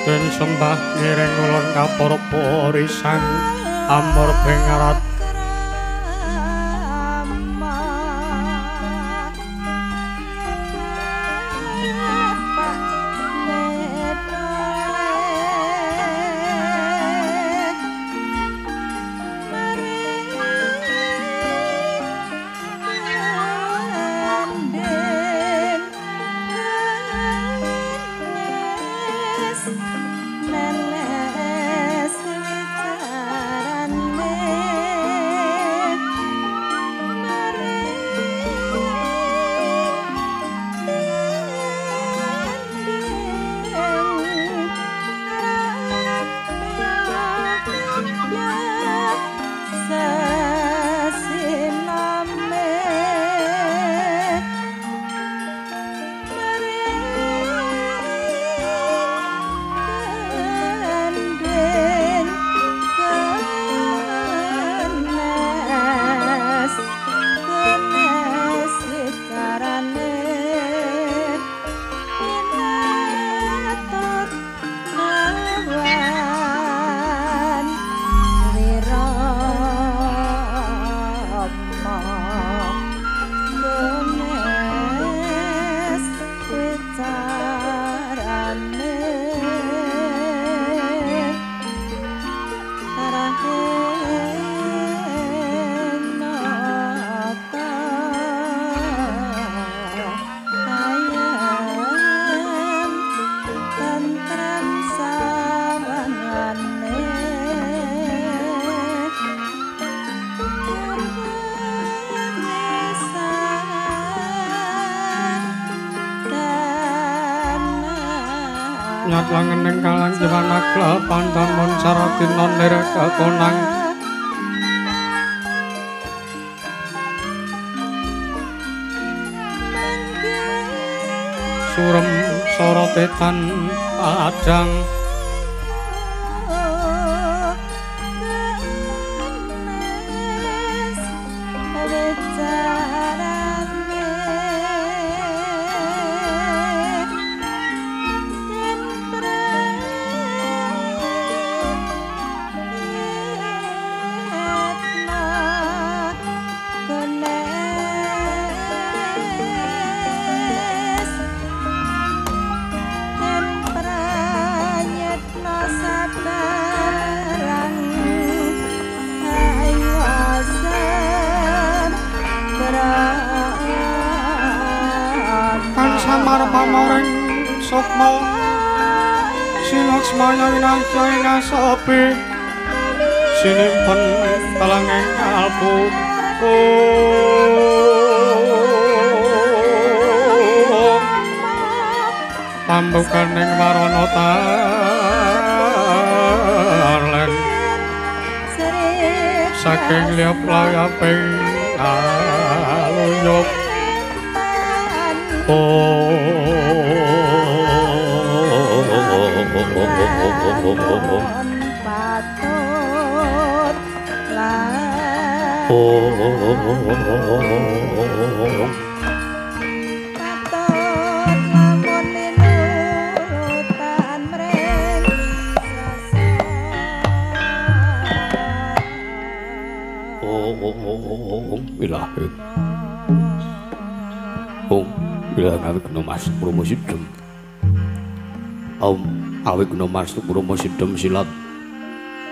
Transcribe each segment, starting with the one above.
Den sembah ngiring ulun kapurpa risan amur bengarat nyat langening kalang jiwanagla pantamun saratina nireka konang surem sorotetan padang samar pamoring sukma sinaksmaya winasya sapi sinimpen kalanging kalbu pambukaning warana saking liap layaping aluyuk patut lan lamun minurutan mring ilahi bilang awi guna mas Bromo Sidem awi guna mas Bromo Sidem silat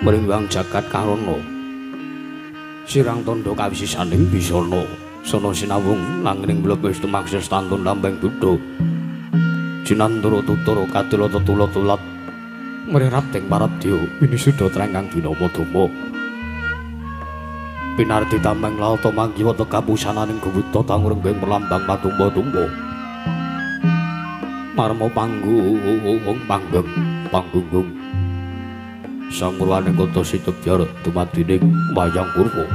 meringbang jagat karono sirang tondo kawisisaning bisana sono sinawung langining mlebes tumakses tantun lambeng Buddha jinandara tutara kadula tetula-tulat mrirap teng paradya winisuda trengkang dinama-dama pinarti tameng laota manggiwata kapusananing gewuta tangrembeng melambang patumba-tumba marma panggung samurwaning kota Sidegjar dumadining wayang purwa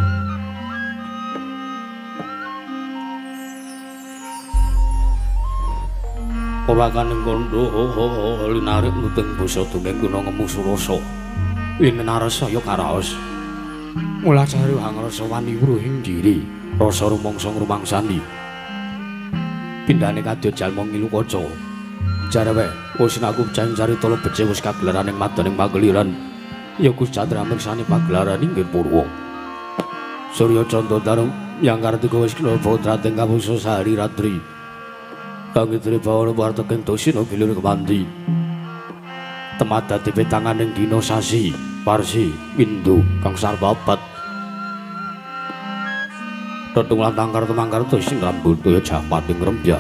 ora kaning kandha linarik nuting basa tuning guna ngemu surasa ing narasaya karaos mula cari hangrasa wani wuruhing diri rasa rumangsa ngrumangsani pindhane kadya jalma ngilu kaca jarewe wis aku jancarita lebece wis kagelaran ing madaning pageliran ya Gusti Candra mirsani pagelaran inggih purwa Surya Candra Tarung yang kartika wis kula putra teng kapusa sahari ratri kangitri bawana warta kentosina gilir kemandi temadati petanganing dina sasi Parsi Windu kang sarbabat Tetung lantangkar temangkar sing rambut ya japating rembya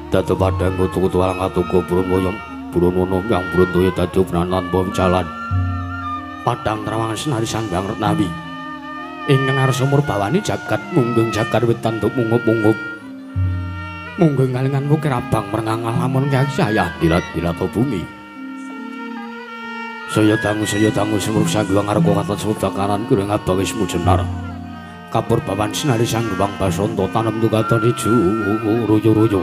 dadi padang kutu-kutu alang atuga Bromoyo Bronono yang Brontoya dadi pranan jalan padang trawangan senari sanggang retnawi ingkang arsa murbawani jagat mungging jagat wetan tuk mungup-mungup mungging kalingan wukir abang merengang lamun kyayah dilat-dilat bumi saya tangu semuruk sangguang arko kata sebut bakaran kuring abawis mujenar kapur bawan sinari sangguang basonto tanam tukata niju royo-royo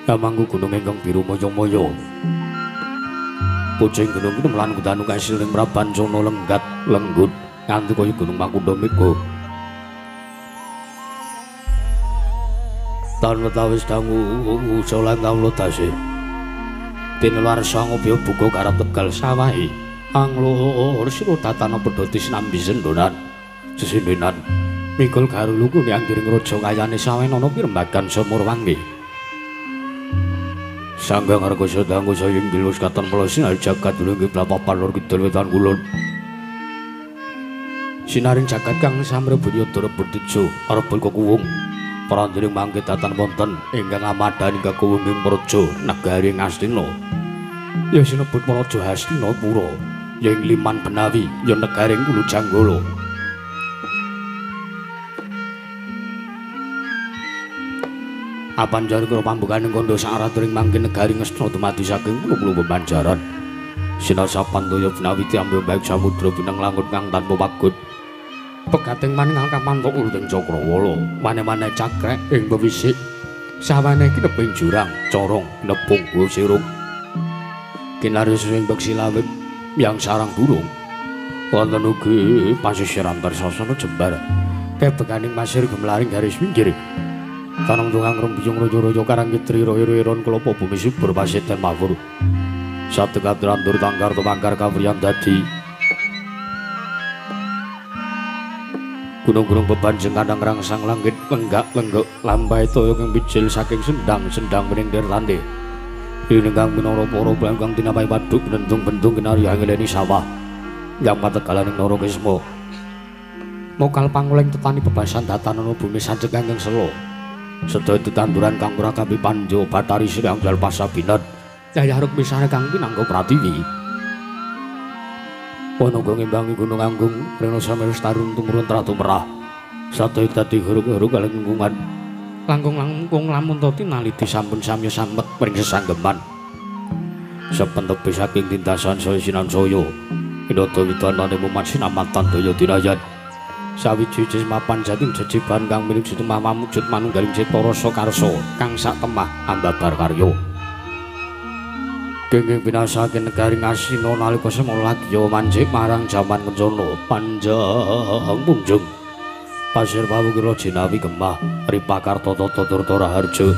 Kamangku gunung ingkang biru moyo-moyo pucing gunung melan kudanu kasil ning merapan sono lenggat lenggut nganti kaya gunung Makunda mega taun wetawis dangu solan kawula tasih tinular sanga biya buka karep Tegal sawahi anglur sira tatana pedhoti sinambi sendonan sesindenan mikul garuluku nyanggiring raja kayane sawenana pirembagan Samurwangi Sanggang Argasa dangu saying dilus katan melosin al jagat dulungi pelapapan lor kidul wetan kulon sinaring jagat kang samre bunyodara bertijo arepul kekuwung parandiring mangkit tatan wonten ingkang amadani kakuwunging praja negari Ngastina ya sinebut praja Hastinapura ya ing Liman Benawi ya negaring Ulu Janggala apan jari karo pambukaning kandha saraturing mangkin negari Ngastina dumadi saking pulo bebanjaran sinar sapandaya Benawiti ambil baik samudra binang langut kang tanpa pagut pegating maning kamantuk ulting Cakrawala mane-mane cakrek ing bewisik sawane iki neping jurang corong nepung sirung kinarya sing beksi lawit yang sarang burung wonten ugi pasisiran Tarsasana jembar kebekaning pasir gemlaring garis pinggir tanang tungang rembiyung rojo-rojo karang kitri royo-royon kelopo bumi subur pasir dan mawur satekat randur tangkar tumangkar kawriyan dadi gunung-gunung bebanjeng kadang rangsang langit lenggak-lenggok lambai toyo kang bijil saking sendang bening derlande dinenggang minara para blangkang tinamai waduk bentung-bentung kinari angeleni sawah yang pategalaning nara kesma mokal panguling tetani bebasan datanana bumi sanjek kanging selo sedaya tetanduran kang ora kapi panjo batari sirang jal pasabinan yayah ruk misane kang pinangga pratiwi ana ngimbangi gunung anggung rena sameres tarun tumurun tratu merah sadaya dadi huruk-huruk kalih lingkungan langkung lamun to tinaliti sampun samya samet pring sesanggeman sepentepe saking tindasan saya sinan saya inata witanane mumat sinamatan daya dirayan sawiji mapan jating jejiban kang minuju temah mamujud manunggaling cipta rasa karsa kang sak temah ambabar karya kenging pinasake negari Ngastina nalika semolagya manjing marang jaman kencana panjang munjung pasir pawukira jinawi gemah ripakarta tata turta raharja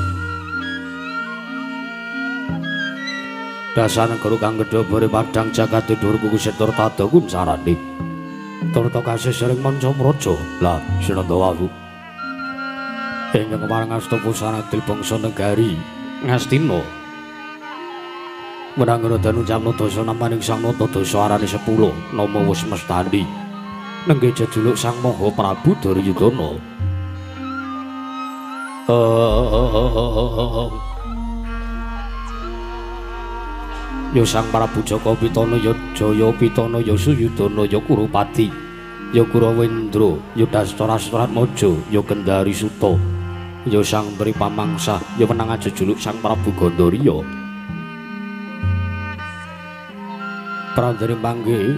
dasar negara kang gedhe bore padang jagat dhuwur kuku setur tadakun sarane turta kasih sering manca praja lah Sinandawawu ingkang marangasta pusanatil bangsa negari Ngastina menanggara danu jamno dasa namaning sang nata dasa arane 10 nama wis mestani nenggih jejuluk Sang Maha Prabu Duryudana ya Sang Prabu Jaka Pitana ya Jaya Pitana ya Suyudana ya Kurupati ya Kurawendra ya Dastarastratmaja ya Kendari Suta ya Sang Bri Pamangsa ya menang jejuluk Sang Prabu Gandharya Prandene mangke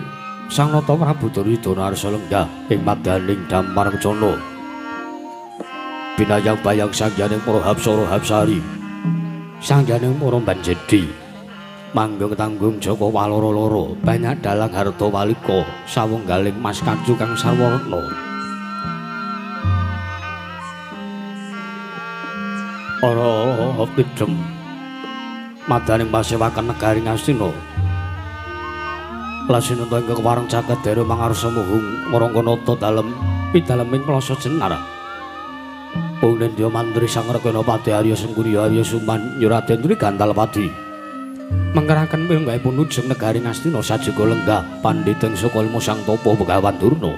Sang Nata Prabu Duryudana arsa lenggah ing madaning Damarcana binayang bayang sangjaning para Hapsara Hapsari sangjaning para Banjedi manggung tanggung Jaka waloro-loro banyak dalang harta walika sawunggaling mas kacu kang sarwana ora pidhem madaning pasewakan negari Ngastina Lasinanta ingkang wareng caket dere mangarsa muhung marangkanata dalem pidaleming plasa jenar Punendya mantri Sang Rekanapati Arya Sengkuni Arya Suman Raden Dri Gantalpati mengkeraken piyambakipun ujung negari Ngastina sajaga lenggah pandhiteng saka ilmu Sang Tapa Begawan Durna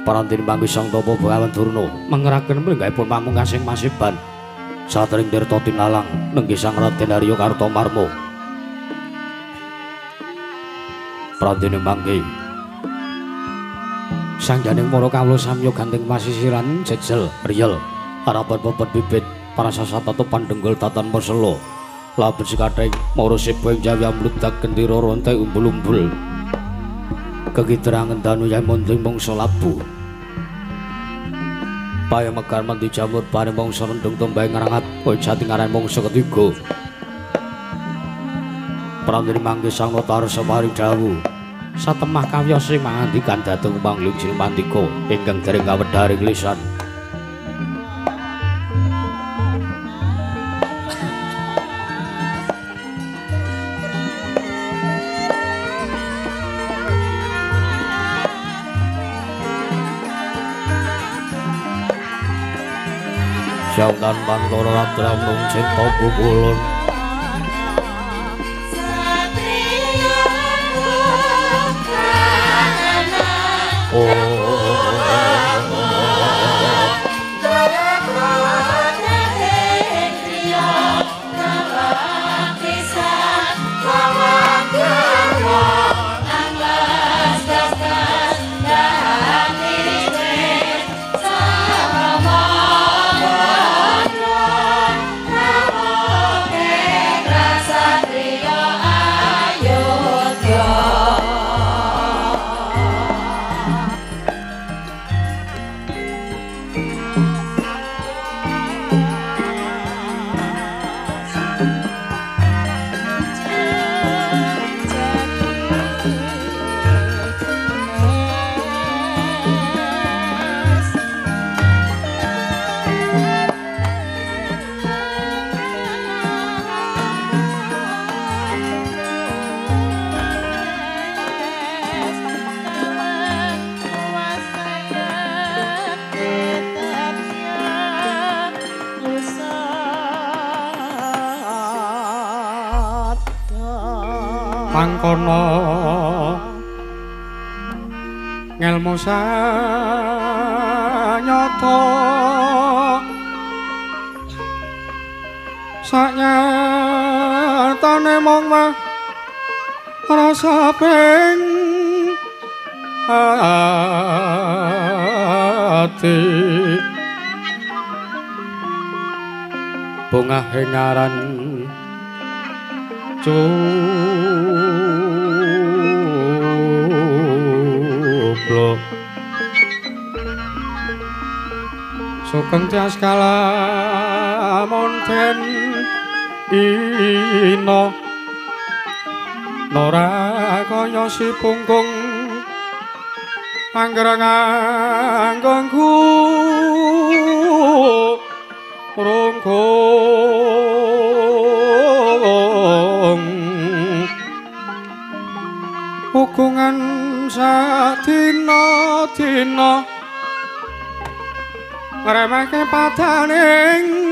Parantene mangke Sang Tapa Begawan Durna mengkeraken piyambakipun pamungkasing Masiban satring tirta tinalang nenggih Sang Raden Arya Kartamarma Prantene mangke sangjaning para kawula samya ganteng pasisiran jejel riyel arapan pepet bibit para sasata topan denggol tatan persela labet sikathing mara sipeng jawi ambludak gendera ronte umbul-umbul kegitrangen danu yang mondling mangsa labu paya mekar mandi jamur paring mangsa rendung tombahe ngrangat kowe jatingaran mangsa ketiga Prantene mangke Sang Nata arsa paring dawuh satemah kawiyos sing mangandikan dhateng panglung Cilmandika ingkang dereng kawedharing lisan Syautan Pantara Ratramung Cinta Pukulun mangkono ngelmu sanyata sanyatane mong rasa ping ati bungah ngaran cuplo Sugeng tias kala monten ino Nora kaya si punggung angger-anggangku rongkong hukungan sadina-dina ngremehke padaning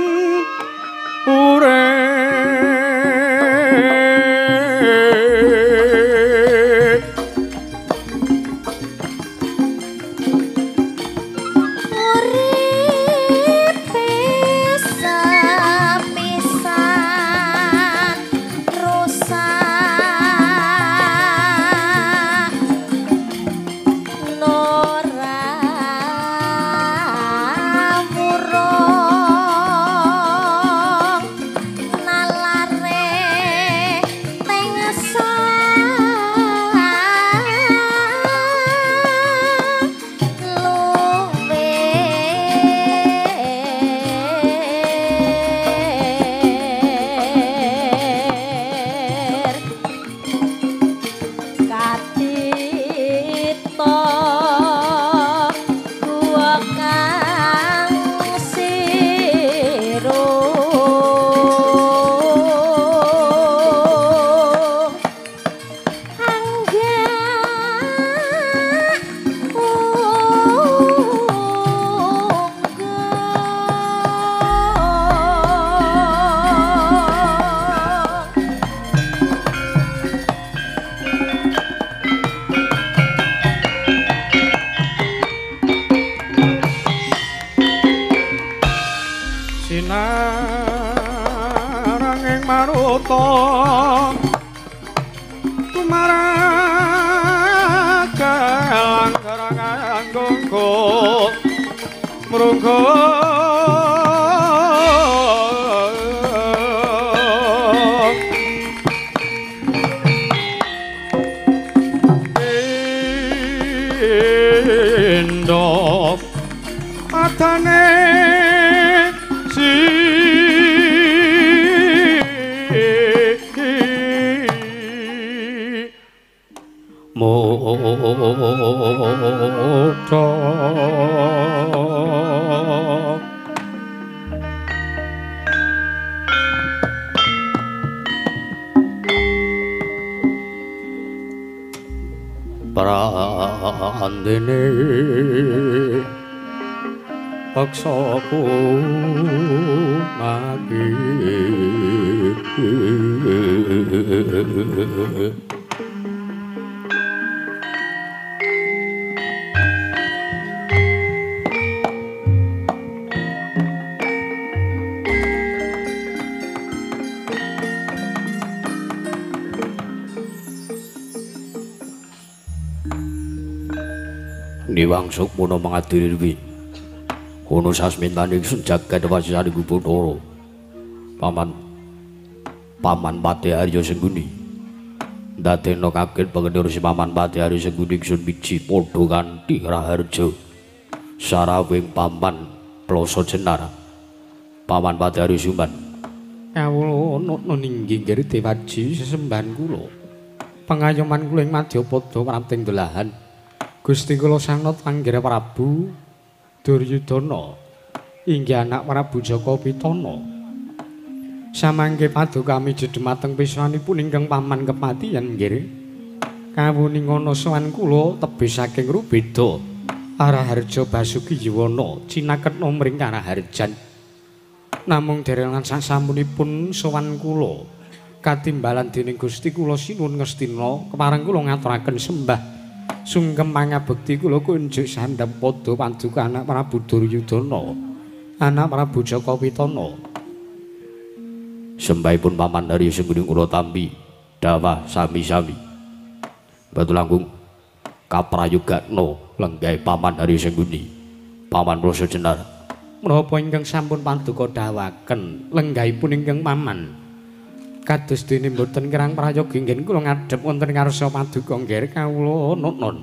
sinaranging maruta tumaragang karangan gonggo mrunggo endo atane moto prandene paksaku mati Niwangsuk mono mangadiri wi ono sasmintaning jagat wasari Bathara paman Pati Arya Sengguni ndadekno kaget pengendur si paman Pati Arya Sengguni sun biji padha kanthi raharja sarawing paman Plasa Jenar paman Pati Arya Sumban kawula ana ninggih nggih dewaji sesembahan kula pengayoman kula ing Madyapada pranting dolahan Gusti kula sanget Anggara Prabu Duryudana inggih anak Prabu Jaka Pitana samangke paduka miji dhumateng piswanipun ingkang paman kepatihan nggih kawuning ana sowan kula tebih saking Rubeda Araharja Basuki Yuwana cinaketna mring Karaharjan namung derengan sasampunipun sowan kula katimbalan dening Gusti kula sinuwun ngestina kepareng kula ngaturaken sembah sungkem pangabekti kula kunjuk sandhap padha paduka anak Prabu Duryudana anak Prabu Jaka Pitana sembahipun paman Arya Sengguni kula tampi dawah sami-sami batu langkung kaprayogakna lenggahe paman Arya Sengguni paman Plasa Jenar menapa ingkang sampun paduka dawaken lenggahipun ingkang paman kados dene mboten kirang prayoga nggih kula ngadhep wonten ngarsa paduka nggih kawula nun.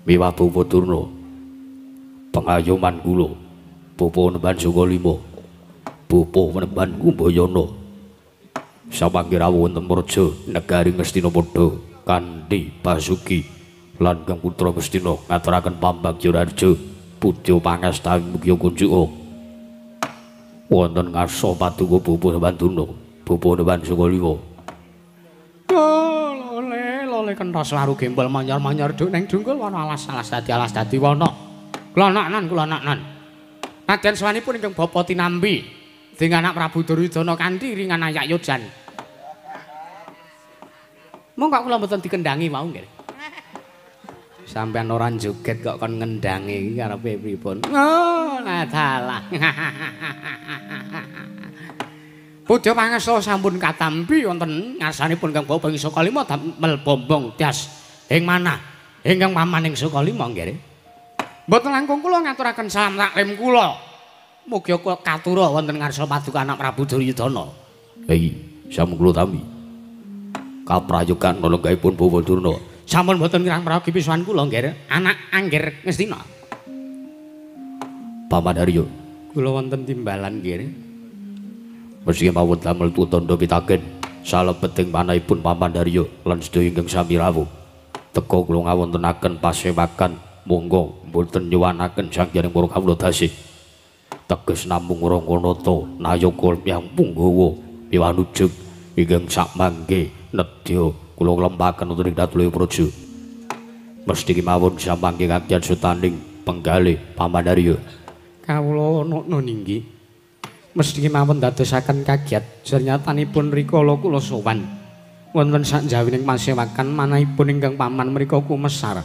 Miwah Bawa Durna. pengayoman kula pupuh Penemban Sukalima pupuh Penemban Kumbayana sapanggih rawuh wonten Murja negari Ngastina padha kanthi basuki lan Kang Putra Ngastina ngaturaken pambagya raja puja pangestawi mugia kunjuk wonten ngarsa paduka pupuh Banduna pupuh Penemban Sukalima lole kenthos waru gembol manyar-manyar duk ning dungkul wana alas dadi wana kula naknan nadyan sawanipun ingkang bapa tinambi ing anak Prabu Duryudana kanthi ringan ayak yojan monggo kula mboten dikendangi mau nggih sampeyan ora joget kok kon ngendangi karepe pripun oh nah dalah Puja pangesta sampun katampi wonten ngarsanipun Kang Bapa ing Sukalima damel bombong tias ing manah ingkang paman ing Sukalima nggih. Mboten langkung kula ngaturaken salam taklim kula. Mugi kula katura wonten ngarsa paduka anak Prabu Duryudana. Hei, sampun kula tampi. Kaprayogan nulungaipun Bawa Durna. Sampun mboten kirang prayogi pisuhan kula nggih. Anak Angger Ngastina. Paman Haryo. Kula wonten timbalan nggih. Meski mawon damel tutandha pitaken salebeting manahipun Paman Darya lan sedaya ingkang sami rawuh teka kula ngawontenaken pasewakan monggo mboten nyuwanaken sangyaning para kawula dasih teges namung Ranganata Nayaka Hyang Punggawa piwanujug ingkang sakmangke nedya kula nglempaken wonten ing Datulaya Praja mesti kemawon samangke kakyan sutaning penggalih Paman Darya kawula ana ninggi mesti mawon dadosaken kagiat jernyatanipun rikala kula sowan wonten sakjawining pasewakan manahipun ingkang paman mriku kumesar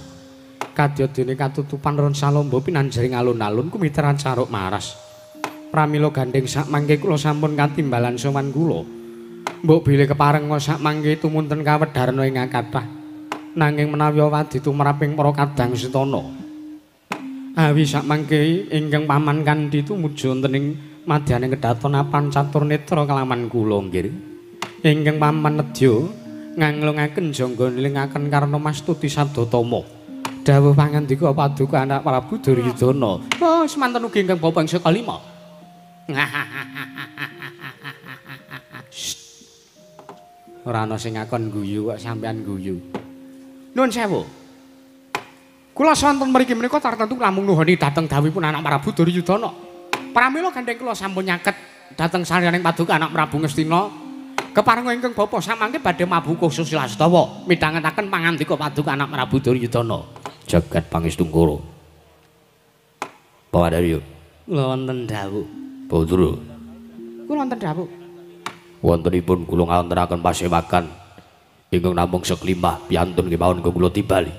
kadya dene katutupan ron salomba pinanjering alun-alun kumiteran caruk maras pramila gandeng sakmangke kula sampun katimbalan sowan kula mbok bilih kepareng sakmangke tumunten kawedharna ing kathah nanging menawi wadi tumraping para kadang sitana awi sakmangke ingkang paman kanthi tumuju wonten ing madyaning kedaton apan catur netra kalaman kula nggih. Ingkang paman nedya nganglungaken jangga nilingaken karna mastuti sadatama. Dawuh pangandika paduka anak Prabu Duryudana. Oh, semanten ugi ingkang bapa ing Sukalima. Ora ana sing ngakon guyu kok sampean guyu. Nuwun sewu. Kula sonten mriki menika tartemtu namung nuhuni dhateng dawuhipun anak Prabu Duryudana. Pramila gandeng kula sampun nyaket dhateng salyaning paduka anak Prabu Ngastina. Keparenga ingkang bapa samangke badhe mabuka Susilastawa midhangetaken pangandika paduka anak Prabu Duryudana. Jagat Pangestungkara. Paman Darya. Kula wonten dawuh. Bawa Kula wonten dawuh. Wontenipun kula ngawontenaken pasewakan ingkang namung seklimah piantun kemawon kula timbali.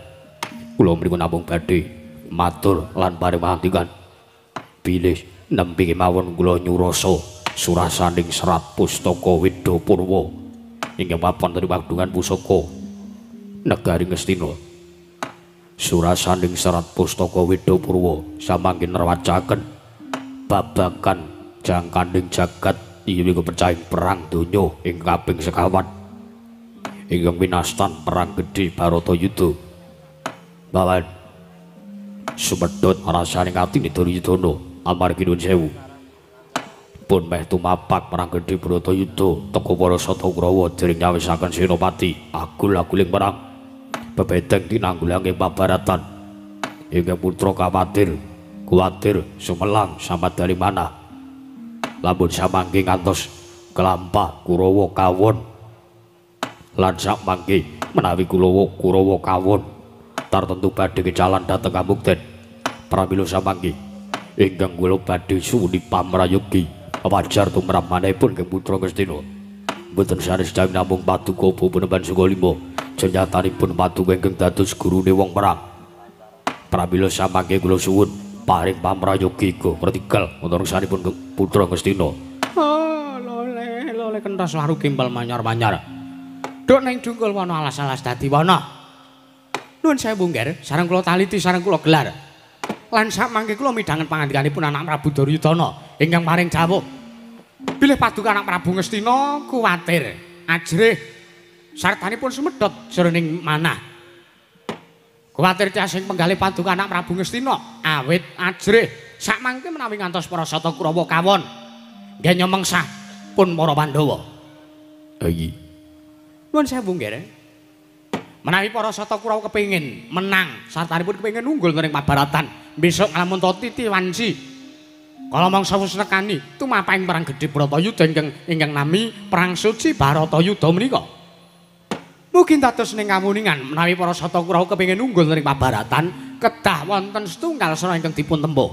Kula mriku namung badhe matur lan paring bilih nembe kemawon kula nyurasa surasaning serat pustaka Weda Purwa ingkang papan dari wadungan pusaka negari Ngastina. Surasaning serat pustaka Weda Purwa samangke nerwacaken babagan jangkaning jagat inggih kepecahing perang donya ing kaping sekawan ingkang winastan perang gedhe Baratayuda. Bawan sumedhot rasaning atine Duryudana amargi nuwun sewu pun meh tumapak perang gedhe Baratayuda teka para Satagrawa dereng nyawisaken senopati agul-aguling perang bebedeng tinanggulange pabaratan ingkang putra kuwatir sumelang samadari manah lamun samangke ngantos kelampah Kurawa kawon lan samangke menawi Kurawa kawon tartentu badhe kecalan dhateng Kamukten pramila samangke ingkang kula badhe suni pamrayogi wajar tumrap manahipun Kang Putra Ngastina mboten sanes dawuh namung paduka Penemban Sukalima jenyatanipun paduka ingkang dados gurune wong perang pramila samangke kula suwun paring pamrayogi go vertikal wonten sanipun Kang Putra Ngastina. Oh lole kenthos waru gimbal manyar-manyar duk ning dungkul wana alas-alas dadi wana nuwun sewu nggih sareng kula taliti sareng kula gelar lan samangke kula midhangen pangandikanipun anak Prabu Duryudana ingkang paring dawuh bilih paduka anak Prabu Ngastina kuwatir ajrih sartanipun sumedhot jroning manah Kuwatir tiasing penggalih paduka anak Prabu Ngastina awit ajrih sakmangke menawi ngantos para sata Kurawa kawon nggih nyemengsah pun para Pandhawa. Iya. Nuwun sewu nggih. Menawi para sata Kurawa kepengin menang sartanipun kepengin unggul ning Mabaratan besok nglamun Titi Wanci kala mangsa wis nekani tumapaing perang gedhe Bratayuda ingkang nami perang suci Baratayuda menika. Mugi dados ning kawuningan menawi para sata Kurawa kepengin unggul ning Mabaratan kedah wonten setunggal srana ingkang dipun tempuh.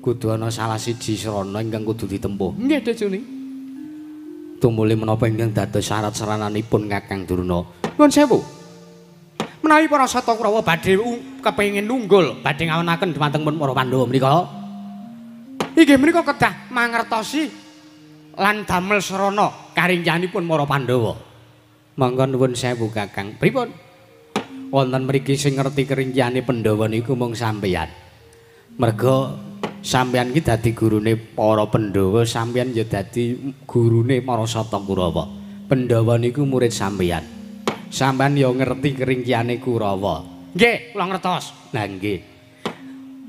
Kudu ana salah siji srana ingkang kudu ditempuh. Nggih, Dejuni. Tumuli menapa ingkang dados syarat sarananipun Kakang Durna. Nuwun sewu. Menawi para sata Kurawa badhe kepengin unggul badhe ngawonaken dhumateng pun para Pandhawa menika. Inggih menika kedah mangertosi lan damel srana karingyanipun para Pandhawa. Monggo nuwun sewu Kakang. Pripun? Wonten mriki sing ngerti keringjane Pandhawa niku mung sampeyan. Merga sampeyan iki dadi gurune para Pandhawa, sampeyan ya dadi gurune para sata Kurawa. Pandhawa niku murid sampeyan. Sampeyan ya ngerti keringjane Kurawa. Nggih, kula ngertos. Lah nggih.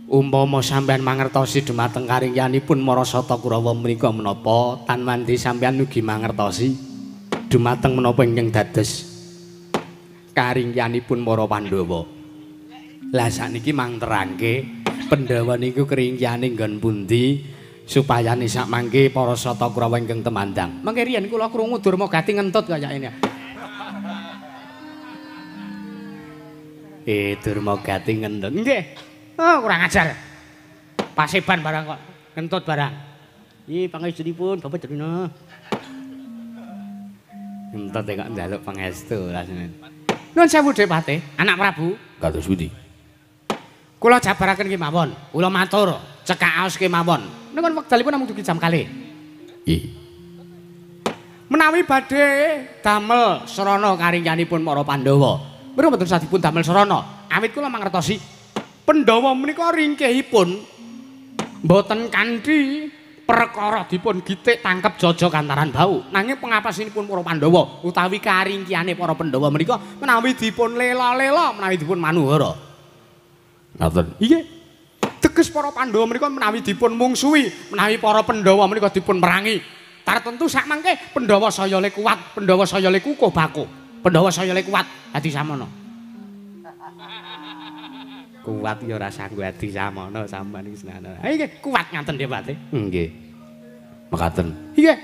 Umpama sampeyan mangertosi dhumateng karingyanipun para sata Kurawa menika menapa tan mandi sampeyan ugi mangertosi dumateng menapa ingkang dados karingyanipun para Pandhawa. Lah sakniki mangterangke Pandhawa niku keringyane nggon pundi supaya sak mangke para sata Kurawa ingkang temandang. Mangke riyen kula krungu Durmagati ngentut kaya ini. Durmagati ngentut. Nggih. Oh, kurang ajar. Paseban barang kok ngentut barang. Ih, pangestunipun Bapak Durna. Entut kok njaluk pangestu rasane. Nuwun sewu Depate, anak Prabu. Kados pundi? Kula jabaraken kemawon. Kula matur cekak aos kemawon. Niku wekdalipun namung dugi jam 2. Iya. Menawi badhe damel srana karingyanipun para Pandhawa. Menika mboten sadipun damel srana. Awit kula mangertosi Pandhawa menika ringkehipun mboten kanthi perkara dipun gitik tangkep jaja kantaran bau nanging pengapasinipun para Pandhawa utawi karingkiyane para Pandhawa menika menawi dipun lela-lela menawi dipun manuhara. Ngoten. Nggih. Teges para Pandhawa menika menawi dipun mungsuhi menawi para Pandhawa menika dipun merangi tartentu sakmangke Pandhawa saya le kuat, Pandhawa saya le kukuh bakuh, Pandhawa saya le kuat dadi samono. Kuat ya ora sanggo adi samono sampean iki senana. Ha iki kuat ngaten Depate. Nggih. Mekaten. Nggih.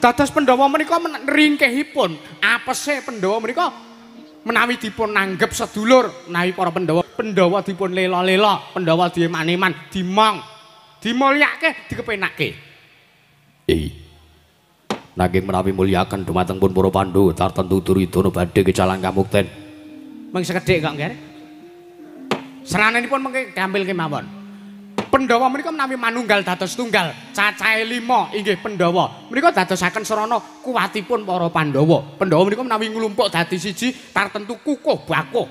Dados Pandhawa menika ringkehipun apese Pandhawa menika menawi dipun nanggep sedulur menawi para Pandhawa dipun lela-lela, Pandhawa diman-iman, dimong, dimulyake, dikepenake. Nanging menawi mulyaken dumateng pun para Pandhawa tartentu Duryudana badhe kecalang kamukten. Mung sekedhik kok nggih. Serananipun mengke gampil kemawon. Pandhawa menika menawi manunggal dados tunggal, cacahe 5 inggih Pandhawa. Menika dadosaken sarana kuwatipun para Pandhawa. Pandhawa menika menawi nglumpuk dadi siji tartentu kukuh bakuh.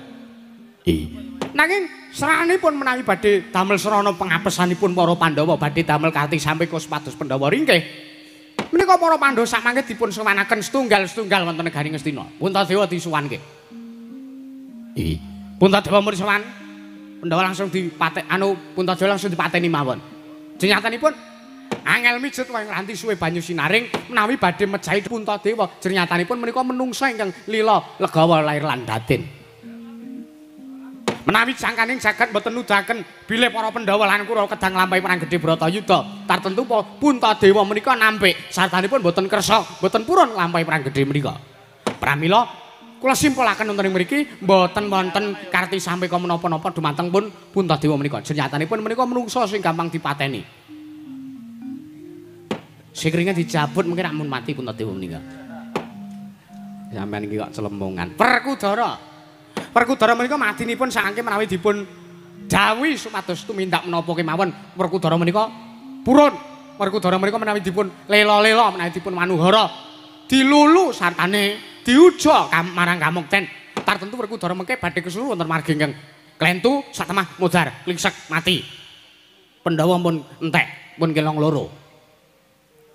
Nanging serananipun menawi badhe damel sarana pengapesanipun para Pandhawa badhe damel kanthi sampe supados Pandhawa ringkeh. Menika para Pandhawa sakmangke dipun suwanaken setunggal-setunggal wonten negari Ngastina. Puntadewa disuwanke. Puntadewa mun sowan Pandhawa langsung Puntadewa langsung dipateni mawon. Jenyatanipun angel mijet wae nganti suwe banyu sinaring menawi badhe mejahi Puntadewa. Jenyatanipun menika menungsa ingkang lila legawa lair lan batin. Menawi jangkaning jagat mboten nudahaken bilih para Pandhawa lan Kurawa kedang nglampahi perang gedhe Bratayuda, tartentu Puntadewa menika nampik sartanipun mboten kersa, mboten purun nglampahi perang gedhe menika. Pramila kula simpulaken wonten mriki mboten wonten karti sampe kok menapa-napa dumateng pun Puntadewa menika. Jenyatanipun menika menungsa sing gampang dipateni. Sikringe dijabut mungkin rak mun mati Puntadewa menika. Sampeyan iki kok celemongan. Werkudara menika madinipun saking menawi dipun dawuhi supados tumindak menapa kemawon Werkudara menika purun. Werkudara menika menawi dipun lela-lela menawi dipun manuhara dilulu sartane diuja marang kamukten tartentu Werkudara mengke badhe kesuruh wonten margi ingkang klentu satemah modar klingsek mati. Pandhawa pun entek pun kelong loro.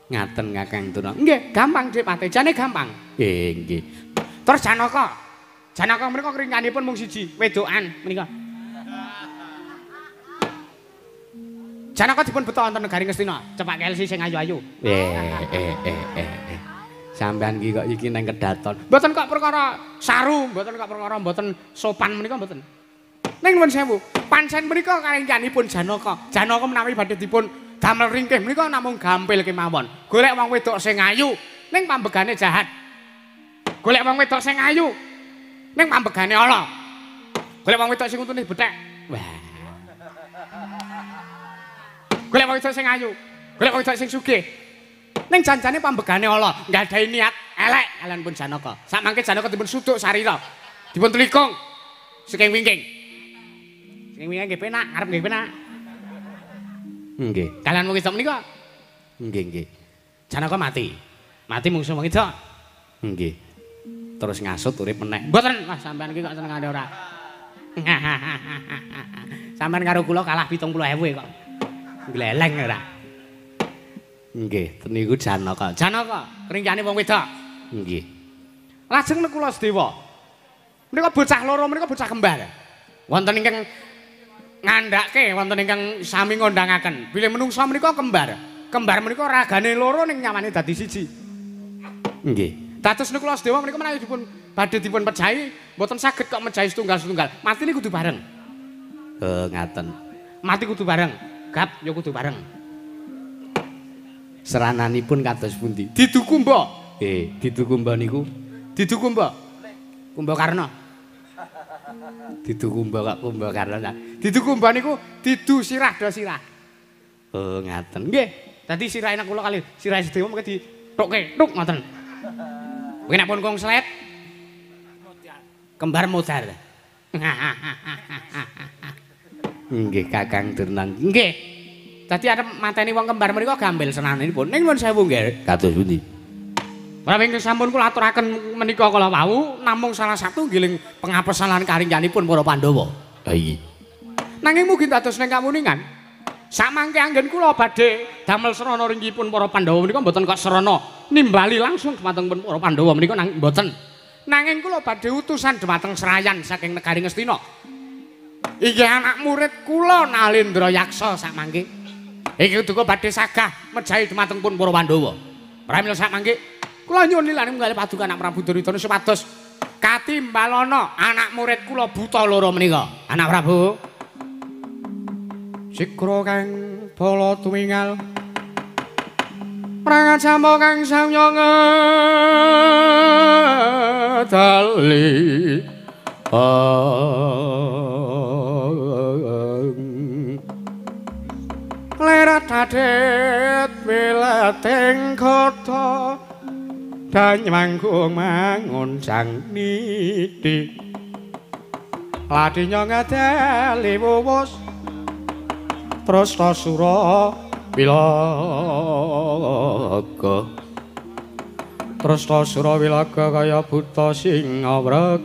Ngaten Kakang Durna. Nggih, gampang Depate, jane gampang. Nggih. Terus Janaka Janaka menika keringanipun mung siji, wedokan menika. Janaka dipun beto wonten negari Ngastina, cepak Kelsi sing ayu-ayu. Sampean iki kok iki nang kedaton. Mboten kok perkara saru, mboten kok perkara mboten sopan menika mboten. Ning nuwun sewu, pancen menika karingganipun Janaka. Janaka menawi badhe dipun damel ringkih menika namung gampil kemawon. Golek wong wedok sing ayu ning pambegane jahat. Golek wong wedok sing ayu ning pambegane ala. Golek wong wedok sing untune bethek. Wah. Golek wong wedok sing ayu, golek wong wedok sing sugih. Ning janjane pambegane ala, nggadahi niat elek kalian pun Janaka. Sak mangke Janaka dipun suduk sarira. Dipun telikung saking wingking. Saking wingking nggih penak, arep nggih penak. Nggih. Kalian wong wedok menika? Nggih. Janaka mati. Mati mungsuh wong wedok. Nggih. Terus ngasut urip meneh. Mboten, wah sampean iki kok senengane ora. Sampean karo kula kalah 70.000 kok. Gleleng ora. Nggih, niku Janaka. Janaka, keringgane wong wedok. Nggih. Lajeng Nekula Sedewa. Menika bocah loro, menika bocah kembar. Wonten ingkang ngandhake, wonten ingkang sami ngondangaken. Bilih menungsa menika kembar. Kembar menika ragane loro ning nyawane dadi siji. Nggih. Dados Nekula Sedewa menika menawi dipun badhe dipun pejahi, mboten saged kok mejahi setunggal-setunggal. Mati niku kudu bareng. Ngaten. Mati kudu bareng. Gap ya kudu bareng. Serananipun kados pundi? Didu Kumba. Didu Kumba niku. Didu Kumba. Kumbakarna. Didu Kumba kok Kumbakarna. Didu Kumba niku didu sirah do sirah. Ngaten. Nggih. Dadi sirahe kula kali sirahe Sedewa mengke ditokke tuk ngoten. Kuwi nek pun kongslet kembar modar. Nggih Kakang Durnan. Nggih. Dadi arep mateni wong kembar menika gampil senanipun. Ning nuwun sewu nggih. Kados pundi? Pramila sampun kula aturaken menika kala wau namung salah satu giling pengapesan lan karingganipun para Pandhawa. Ha iki. Nanging mugi dados ning kamuningan. Samangke anggen kula badhe damel serana ringgipun para Pandhawa menika mboten kok serana nimbali langsung dumateng para Pandhawa menika nanging mboten. Nanging kula badhe utusan dumateng Serayan saking negari Ngastina. Iki anak murid kula Nalendra Yaksa sakmangke. Iki duka badhe sagah mejahi dumateng pun para Pandhawa. Pramila sakmangke kula nyuwun lilane munggal paduka anak Prabu Duryudana supados katimbalana anak murid kula buta loro menika. Anak Prabu Sikra kang bala tuwingal prangajama kang samya ngedali lerat adet wileteng kota danyanggung mangun sang niti ladinya ngadali wuwus Trastasura Wilaga Trastasura Wilaga kaya buta sing ngawregil.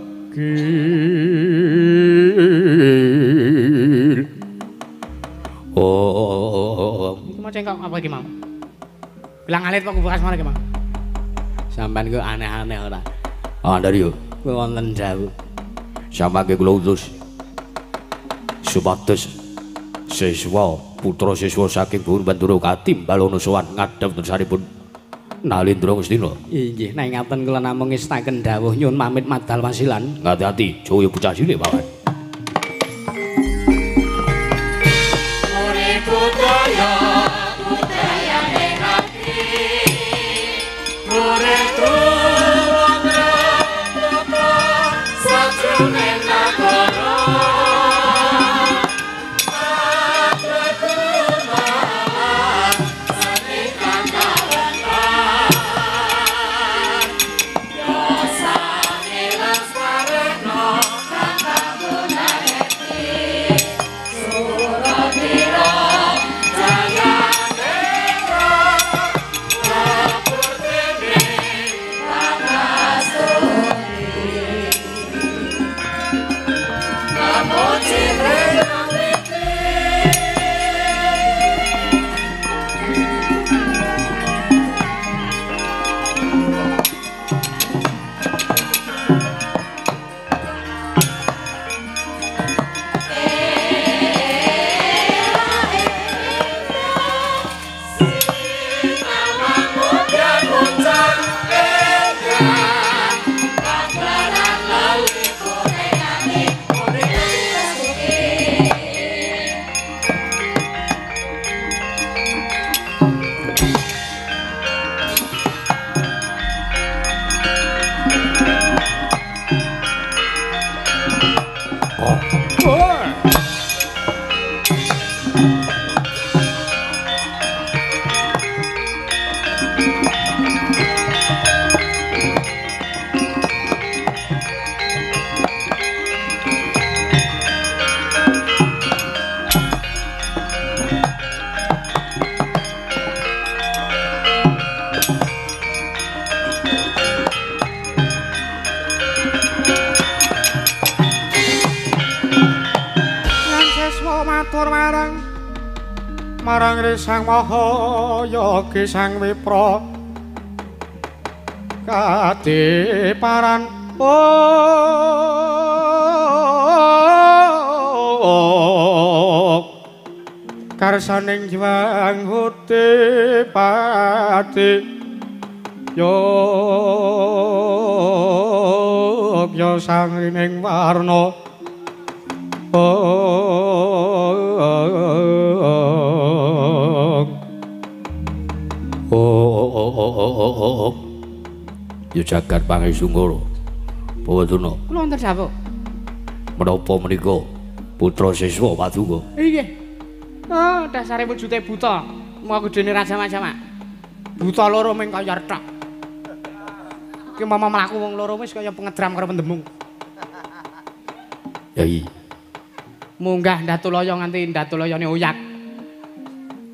Iki mau cengkok apa iki, Mang? Bilang alit Pak Bukas mana iki, Mang? Sampeyan ku aneh-aneh ora? Andari yo. Wonten dawuh. Samangke kula utus supados siswa putra siswa saking Buhun Bandura katimbalana sowan ngadhep nusaripun Nalendra Ngastina. Inggih, nang ngaten kula namung ngestaken dawuh nyuwun pamit madal wasilan. Ngati-ati, Jaya bocah cilik mawon. Ore budaya ning ati. Ore tuwa sajroning nagara. Marang Risang Maha Yogi Sang Wipra Kadiparan karsaning jiwang huti pati Yogya sang rining warna Ya jagat pangesungkur Bawaduna kula wonten dawuh menapa menika putra siswa Paduka nggih oh dasare wujute buta mau kudune raja Majapahit buta loro ming kaya tok ki mama mlaku wong loro wis kaya pengedram karo pendemung Yai munggah Ndatulaya nganti Ndatulayane oyak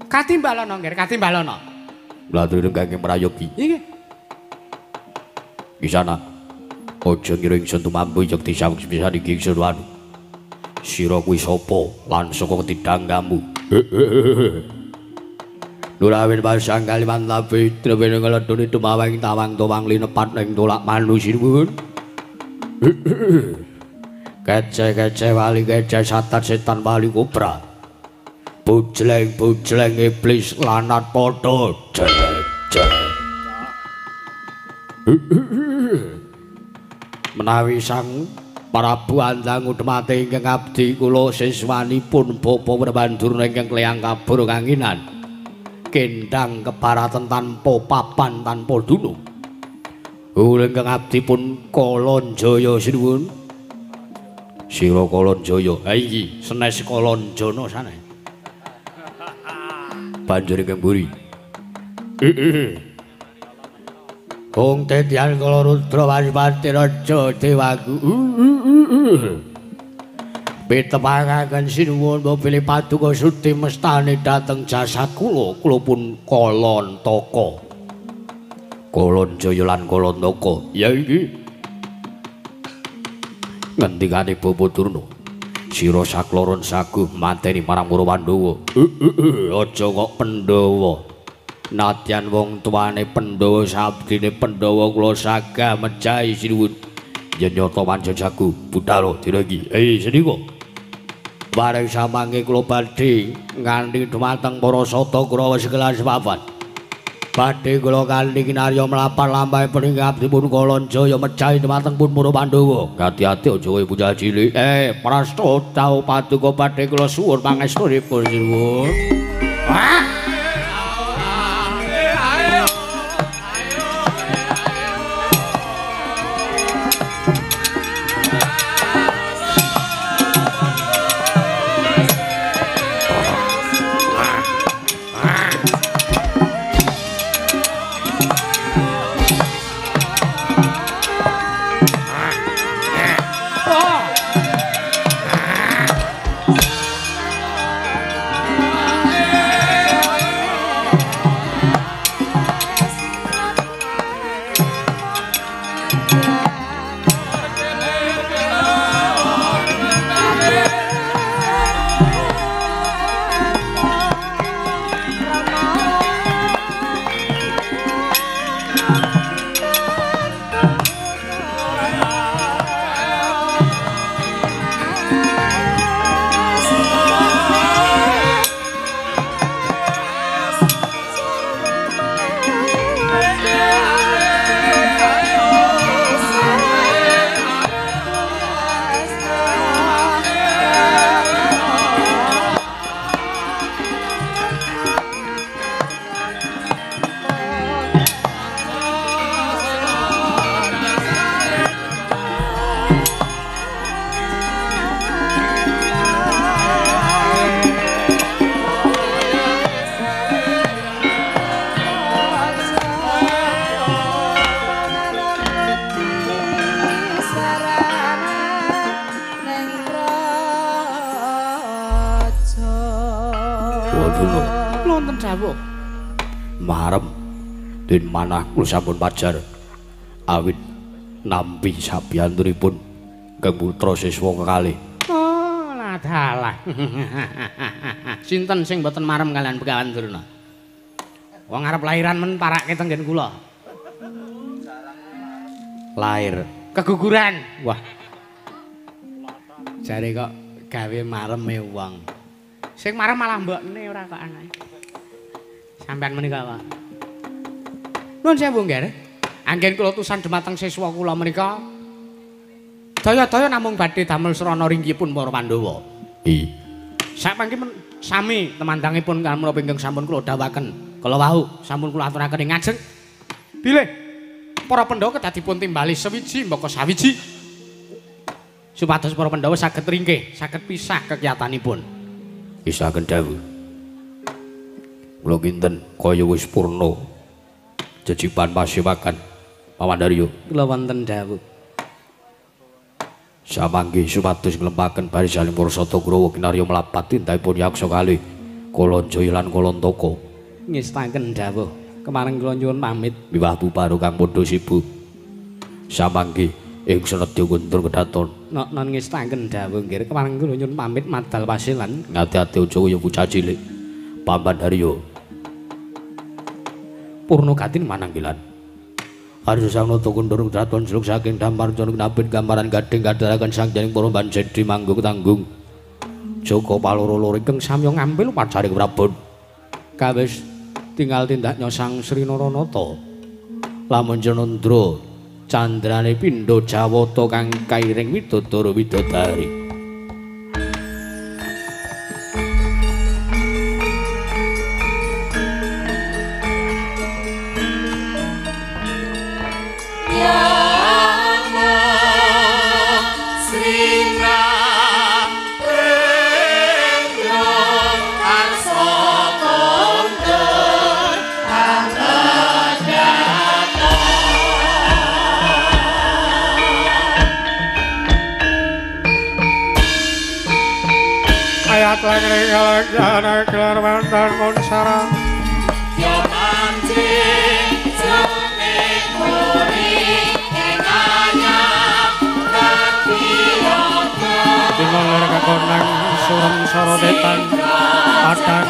katimbalana nggih katimbalana Latri kangge merayogi nggih Kisana aja ngira ingsun tumampu yekti saweg bisa iki ingsun wani sira kuwi sapa lan saka tidanggamu Nurawin pasang kaliman tapi trepene ngledoni tumawing tawang towang linepat ning tolak manusinuwun Kece-kece wali kece satat setan wali kobra Bujleng iblis lanat padha menawi sang Prabu Andang udmate ingkang abdi kula siswanipun Bapa Prabandur ingkang Klayang Kabur Kanginan kendang keparatan tanpa papan tanpa dunung ingkang abdi pun Kalonjaya sinuwun sira Kalonjaya ha iki senes Kalonjana sanes banjur ingkang mburi Kong tetian kala Rudra Wasipati Raja Dewaku pitepangaken sinuwun pilih Paduka Sudi mestani dhateng jasa kula pun Kalantaka Kalonjaya lan Kalantaka ya iki ngendikane Bapa Durna sira sakloron saguh mateni marang para Pandhawa aja kok Pandhawa nadyan wong tuane Pandhawa sabdine Pandhawa kula sagah mejahi sinuwun yen nyata pancen jago budhal diragi senika bareng samangke kula badhe nganti dhumateng para sata Kurawa sekelas papan badhe kula kanthi kinarya mlampah lampahe peninggal abdipun Kalonjaya mejahi dhumateng pun para Pandhawa hati-hati aja kowe bocah cilik prastata Paduka badhe kula suwun pangestunipun sinuwun Duna. Kula wonten dawuh. Marem den manah kula sampun pajar. Awit nampi sabiyantunipun Kang putra siswa kekalih. Oh, lah dalah. Sinten sing mboten marem kalian Begawan Durna? Wong arep lairan men parake tenggen kula. Lair Keguguran. Wah. Jare kok gawe mareme wong. Sing marem malah mbokne ora kok anake. Sampeyan menika, Pak. Nuwun sewu, Ngger. Anggen kula utusan dhumateng siswa kula menika. Daya-daya namung badhe damel srana ringgipun para Pandhawa. Sampangke sami temandangipun kamula ingkang sampun kula dawuhaken. Kala wau sampun kula aturaken ing ngajeng. Bilih para Pandhawa kedah dipun timbali sewiji mbaka sawiji. Supados para Pandhawa saged ringkih, saged pisah kegiatanipun. isaken dawuh. Kula kinten kaya wis purna jejiban pasewakan Pamandarya. Kula wonten dawuh. Samangke supados nglempaken barisaning para Satagrawa kinarya mlapat tindakipun yaksa kalih Kalajaya lan Kalantaka. Ngestaken dawuh. Kemarin kula nyuwun pamit. Miwah buparo Kang Padha Sibu. Samangke ing senedya kuntur kedaton. Non ngestaken dawuh nggih. Kemarin kula nyuwun pamit madal pasilan. Ngati-ati aja kaya bocah cilik. Pamandarya. Purna gatin mananggilan. Arya sanata kundur kedaton sluk saking dampar jana knapit gambaran gading kadharaken sangjaning para banjedi manggung tanggung. Joko paloro-loro ingkang samya ngambil pacaring Prabon. Kawis tinggal tindak nyosang Sri Naranata. Lamun Janandra candrane pindha Jawata kang kairing widodara widodari. Langring kalajana kelar mantan monsara yo mancing sune kuri enganya katiyata dimulur kakonang surem sorodetan padang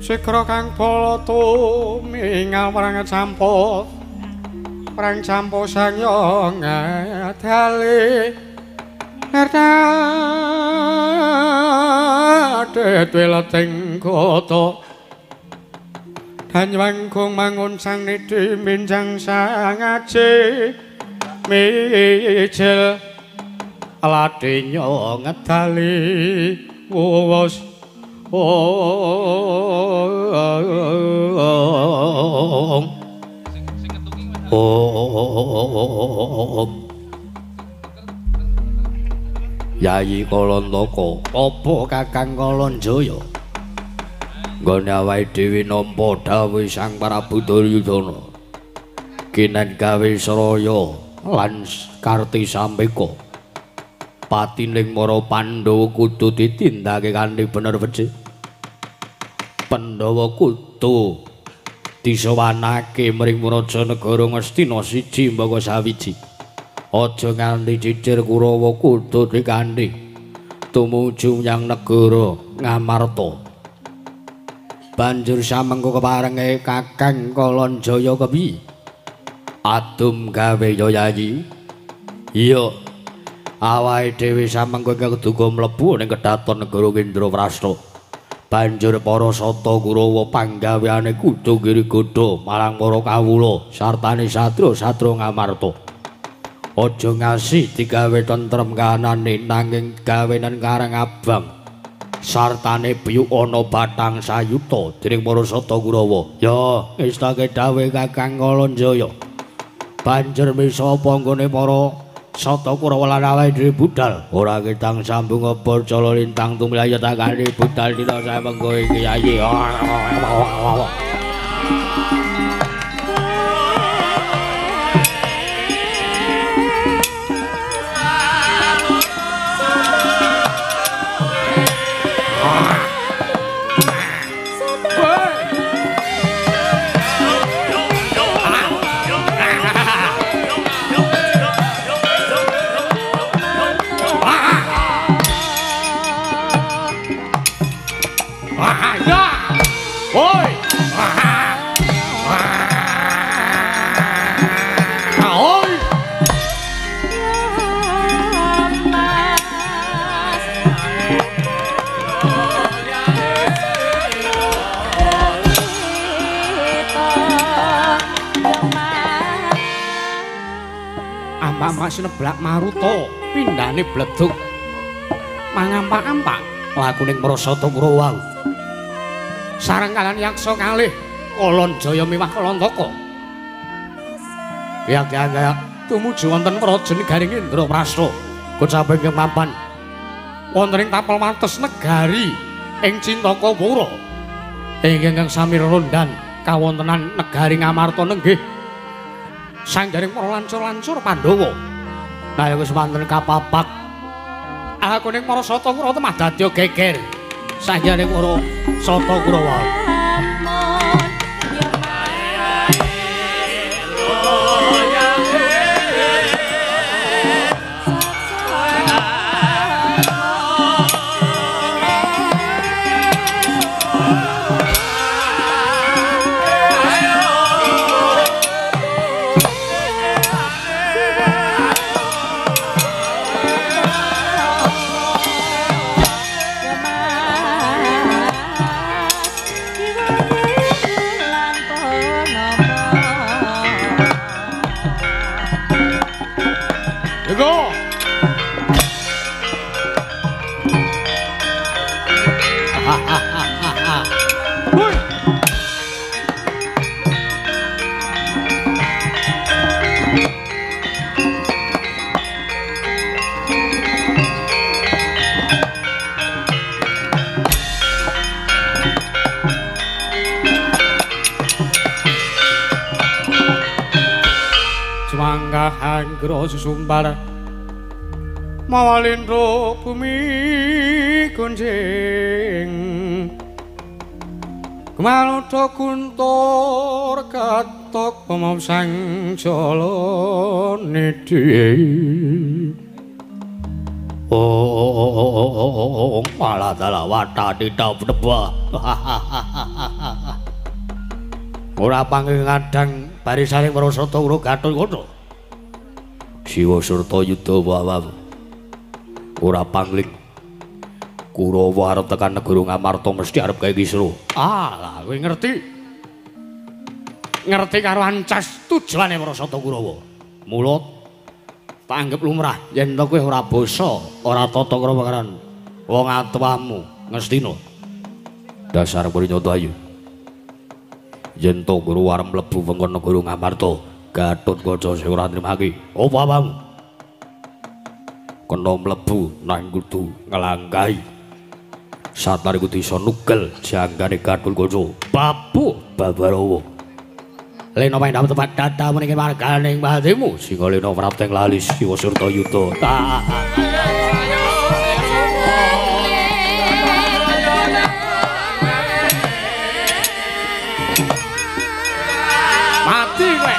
Sikra kang bala mingal perang campo sangyo ngadali Nerta weloting kota Danyawangkung mangun sang nidi minjang sang aji mijil Aladinyo ngedali wos Yayi Kalantaka apa Kakang Kalanjaya nggone awake dhewe nampa dawuh Sang Prabu Duryudana kinen gawe Sraya lan Kartisampeka patining para Pandhawa kudu ditindakake kanthi bener becik Pandhawa kudu disowanake mring Raja Negara Ngastina siji mbaka sawiji aja nganti cicir Kurawa kudu dikanthi tumuju menyang negara Ngamarta banjur samengko keparenge Kakang Kalanjaya kepiye adum gawe Yayi iya awake dhewe samengko keduga mlebu ning kedhaton negara Indraprastha banjur para sata Kurawa panggaweane kudu ngirigodha marang para kawula sartane sadra-sadra Ngamarta aja ngasih digawe tentrem kahanane nanging gawenan karang abang sartane biyuk ana bathang sayuta dening para sata Kurawa ya ngestake dawuh Kakang Kalanjaya banjur misa apa nggone para sata Kurawa lan awake dhewe budal ora ketang sambung apa cala lintang tumlayat akane budal dina samengko iki Yayi Sineblak maruta pindhane bledug mangampak-ampak lakuning para sata Kurawa sareng kaliyan yaksa kalih Kalanjaya miwah Kalantaka ya tumuju wonten Praja Negaring Indraprastha kocaping mapan wonten ing tapel wates negari ing Cintakapura ingkang sami rondan kawontenan negari Ngamarta nenggih sangjaring para lancur-lancur Pandhawa kaya wis wonten kapapak aku ning para sata Kurawa temah dadi geger sanjane para sata Kurawa Anggra susumbar mawalindra bumi gunjing Kemaluda guntur katok pemamsang jala nidhi Oh, malah dalah watane dawdeba. Ora panging ngadang barisaning Parasata karo Gathul ngono. Jiwa surta yuda wae. Ora pangling Kurawa arep tekan negara Ngamarta mesti arep gawe kisruh. Lah, kowe ngerti. Ngerti karo ancas tujuane Parasata Kurawa. Mula tak anggap lumrah yen to kowe ora basa, ora tata krama karan wong atuwamu Ngastina. Dasar Prinyoto ayu. Yen to guru arep mlebu wewengkon negara Ngamarta, Gatotkaca sing ora nrimake. Apa apamu? Kena mlebu nang kudu nglangkahi. Satari kudu iso nugel janggane Gatotkaca. Babu Babarawa. Lena paing tepat data meningin marganing batimu sing lena prapteng lalis Siwa Surta Yuda. Mati kowe.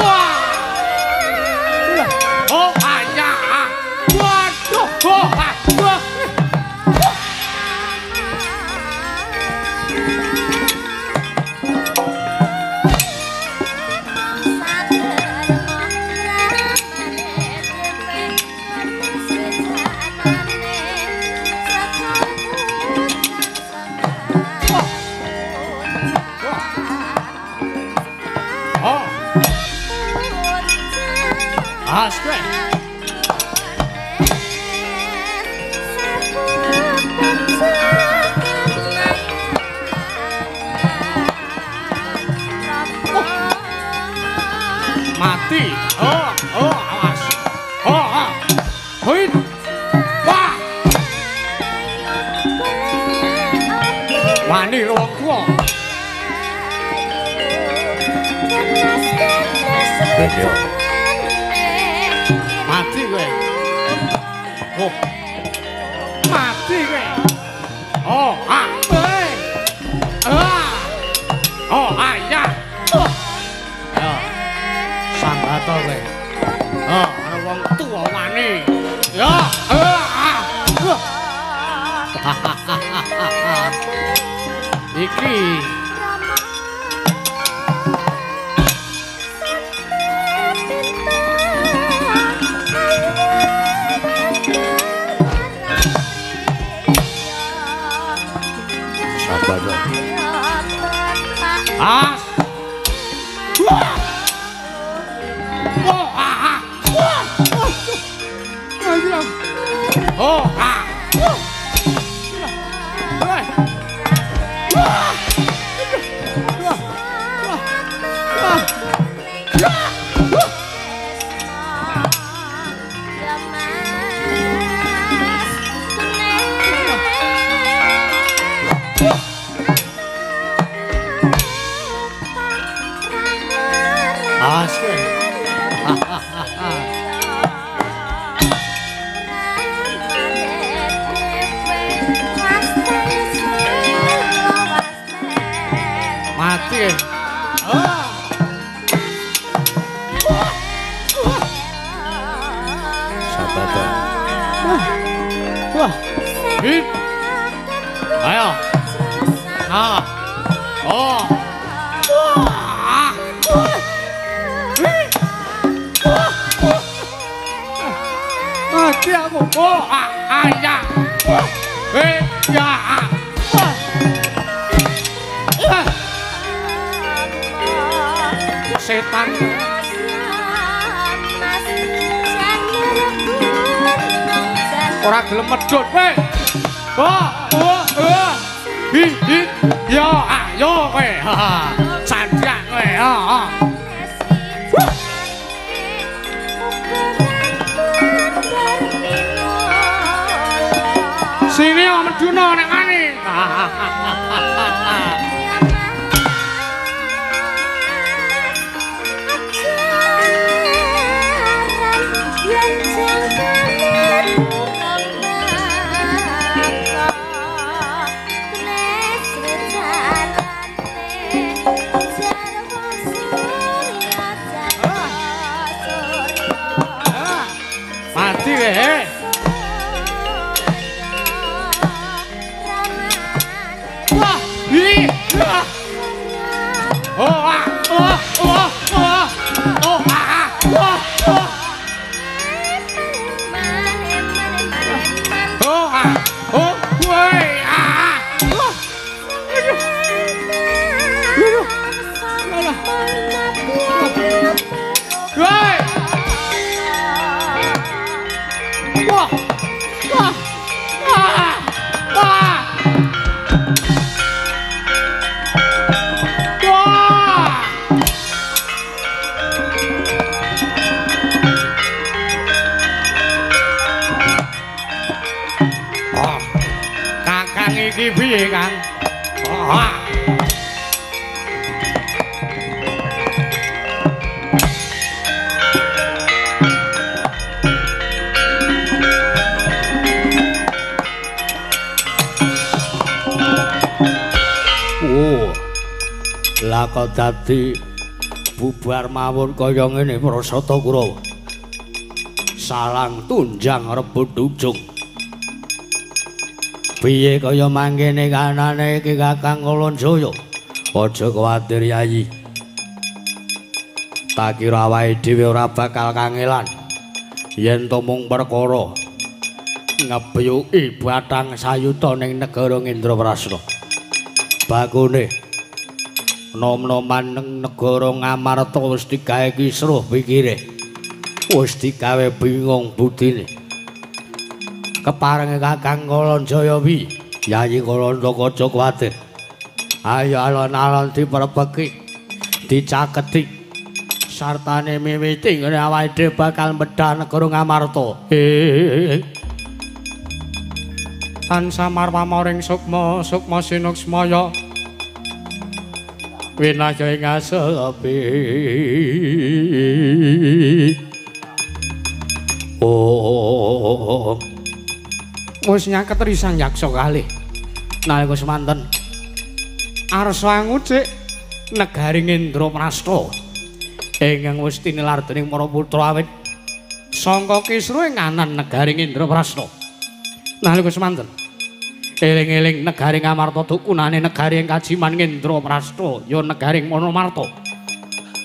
Wah. Oh, aya. Waduh, wah. Askre. Mati. Awas. Huit. Wah. Wani wong tuwa. Bener. Mati kowe. Oh. Mati kowe. Ya. Sanggata kowe. Ana wong tuwa wani. Ya. Iki As. Mati. Sababa. Wah. Ayo. Mati aku. Ayah. Ya. Setan. Ora gelem medhot kowe. Ya, ayo kowe. Sanjak kowe. Sini meduna nek ngene. Mati kowe. Kakang iki piye, Kang? Lah kok dadi bubar mawon kaya ngene Prasata Kurawa. Salang tunjang rebut ujung. Piye kaya mangkene kanane iki Kakang Kalanjaya? Aja kuwatir Yayi. Tak kira awake dhewe ora bakal kangelan yen to mung perkara ngebuyuki Bathang Sayuta ning negara Indraprastha. Bakune nom-noman ning negara Ngamarta wis digawe kisruh pikire. Wis digawe bingung budine. Keparenge Kakang Kalanjaya wi, Yayi Kalanda aja kuwatir. Ayo alon-alon diperbeki, dicaketi. Sartane miwiti ngene awake dhewe bakal medhah negara Ngamarta. Tansah marpamoring sukma sinuksmaya. Winaya ing asepi. Oh. Wis nyaket risang yaksa kalih. Nalika semanten arsa ngucik negaring Indraprastha ingkang wis tinilar dening para putra awit sangka kisruh ing kanan negaring Indraprastha. Nalika semanten eling-eling negaring Ngamarta tukunane negari ing kajiman Indraprastha ya negaring Manamarta.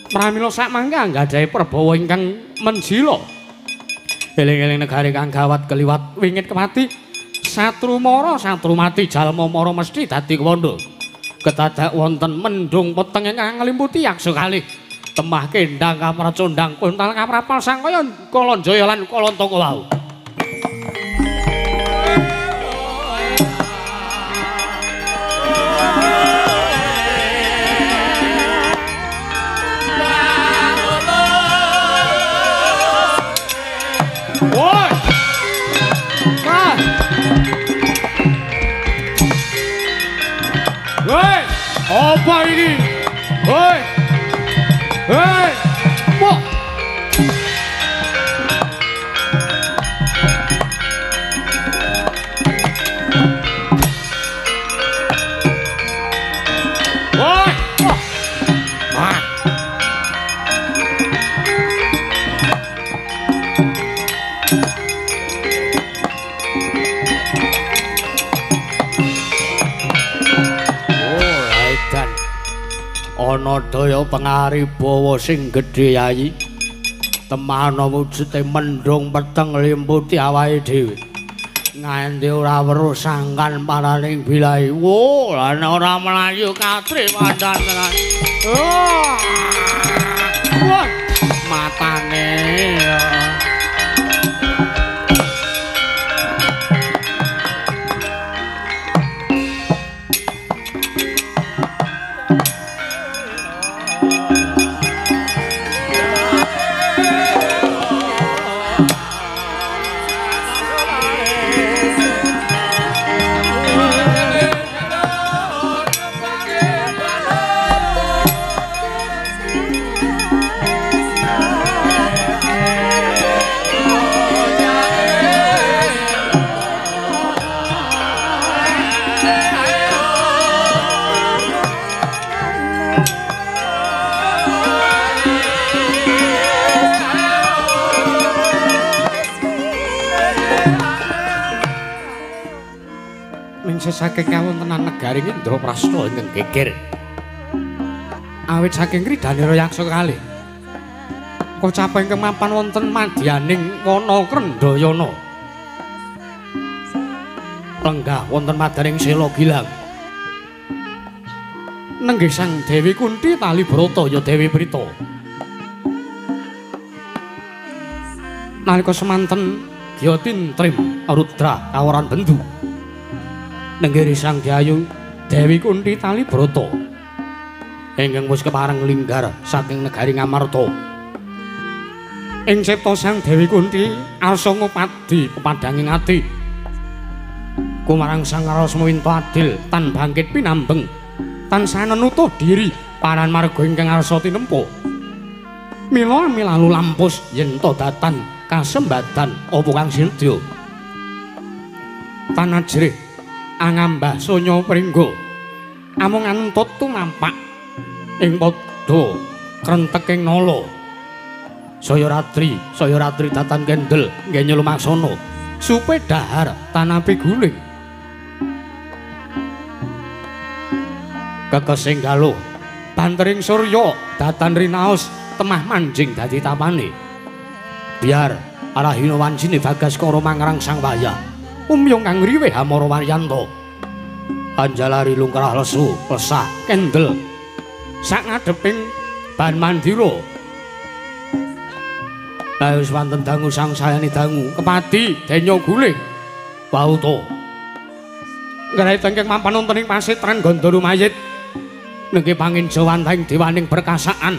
Pramila sakmangke anggadhahi prabawa ingkang menjila. Eling-eling negari kang gawat keliwat wingit kemati. Satru mara satru mati jalma mara mesti dadi kawanda. Ketadak wonten mendung peteng ingkang nglimputi yaksa kalih. Temah kendang kapracondang kuntal kaprapal sangkaya Kalanjaya lan Kalantaka wau. Apa ini? Hei! Hei! Wah! Woi! Wah! Ana daya pangaribawa sing gedhe Yayi. Temana wujude mendung peteng limputi awake dhewe. Nganti ora weruh sangkan paraning bilahi. Wo, lan ora mlayu katri pandan tenan. Wah, matane. Saking kawontenan negaring Indraprastha ingkang geger. Awit saking kridanira yaksa kalih. Kocapa ingkang mapan wonten madyaning wana Krendayana. Lenggah wonten madyaning Sela Gilang. Nenggih Sang Dewi Kunthi tali brata ya Dewi Prita. Nalika semanten Gya Tintrim Rudra kawaran bendu. Nenggiri Sang Dyayu Dewi Kunthi tali brata ingkang wis kepareng linggar saking negari Ngamarta. Ing cipta Sang Dewi Kunthi arsa ngupadi pepadanging ati kumarang Sang Rasma Winta adil tan bangkit pinambeng tan sanenutuh diri paran marga ingkang arsa tinempo mila milalu lampus yen to datan kasembadan apa kang sinedya tan ajrih angambah sonya pringgo amung antut tumampak ing padha krenteking nala saya ratri datan kendel nggih nyulumaksana supe dahar tanapi guling kekesing galuh bantering surya datan rinaos temah manjing dadi tapane biar arahina wancine Bagaskara mangrang sang wayah umyung kang riweh Amara Waryanto anjalari lungkrah lesu lesah kendel sak ngadeping ban mandira la wis wonten dangu sang sayani dangu kepadi denya guling wau to ngrai tengkeng mampan wonten ing pasitran Gandara mayit nenggih panginjawanting dewaning perkasaan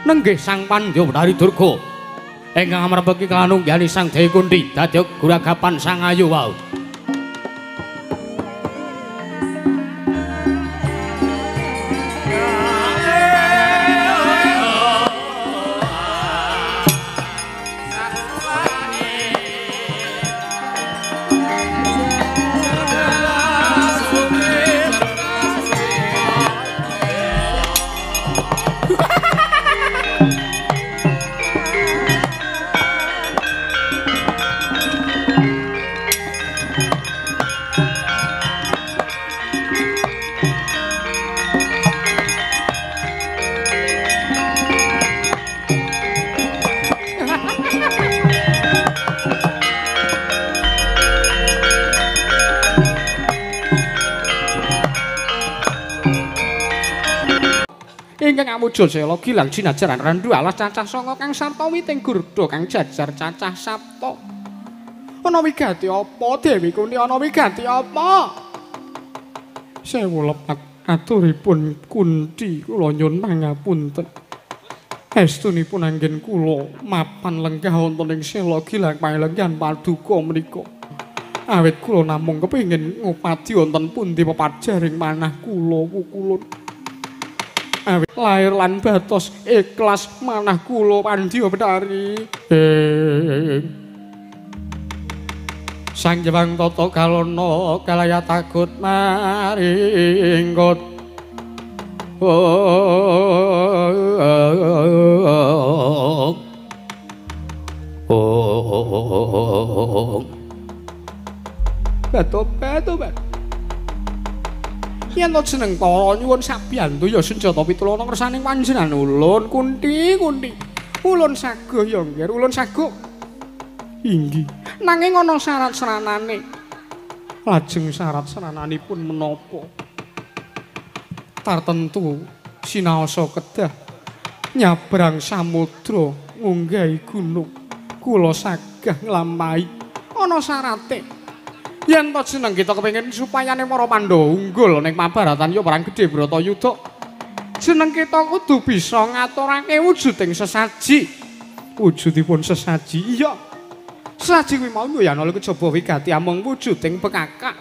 nenggih sang Pandya Durga ingkang amrebeki kalanunggyani sang Dewi Kunthi dadi guragapan sang ayu wau ingkang amuja sela gilang jinajaran randu alas cacah sanga kang sarta witing gurda kang jajar cacah sapta ana wigati apa Dewi Kunthi ana wigati apa sewu lepat aturipun Kunthi kula nyuwun pangapunten estunipun anggen kula mapan lenggah wonten ing sela gilang paelenggan paduka menika awit kula namung kepengin ngupadi wonten pundi pepajaring manah kula kukulun awit lair lan batos ikhlas manah kula Pandya Betari Sang Hyang Tata Kalana kalaya takut maringkut Batu yen to jeneng para nyuwun sabiyantu ya senjata pitulana kersaning panjenengan ulun Kunthi ulun saguh ya nggih ulun saguh inggih nanging ana syarat seranane lajeng syarat serananipun menapa tartentu sinaosa kedah nyabrang samudra ngunggahi gunung kula sagah nglampahi ana syarate yen to jeneng kita kepengin supayane para Pandhawa unggul ning Mahabharatan ya perang gedhe Bratayuda jeneng kita kudu bisa ngaturake wujuding sesaji wujudipun sesaji iya sesaji kuwi mau ya ana kejaba wigati amung wujuding bekakak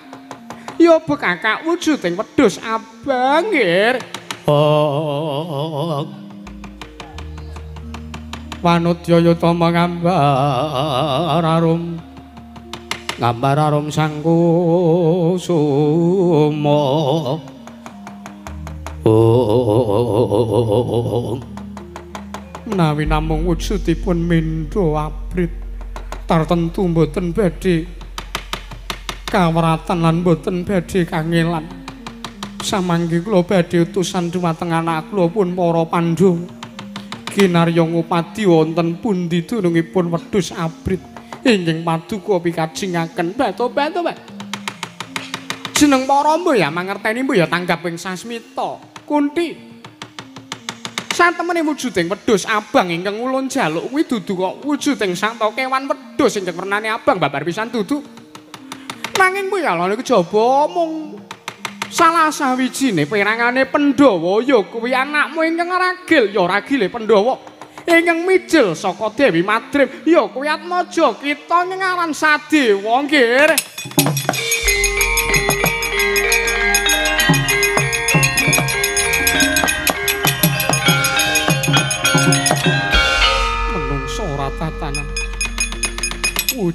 ya bekakak wujuding wedhus abang nggih Wanudya Yutama ngambar arum sang kusuma menawi namung wujudipun mindha abrit tartentu mboten badhe kawratan lan mboten badhe kangelan samangke kula badhe utusan dhumateng anak kula pun para Pandhawa kinarya ngupadi wonten pundi dunungipun wedhus abrit ingkang paduka pikajengaken batu jeneng para mboh ya mangerteni mboh ya tanggap ing sasmita Kunthi satemene wujuding wedhus abang ingkang ulun jaluk kuwi dudu kok wujuding sang kewan wedhus ingkang wernane abang babar pisan dudu nanging mboh ya ana kejaba mung salah sawijine perangane Pandhawa ya kuwi anakmu ingkang ragil ya ragile Pandhawa ingkang mijil saka Dewi Madrim ya kuwi Atmaja kita ngaran Sadewa nggih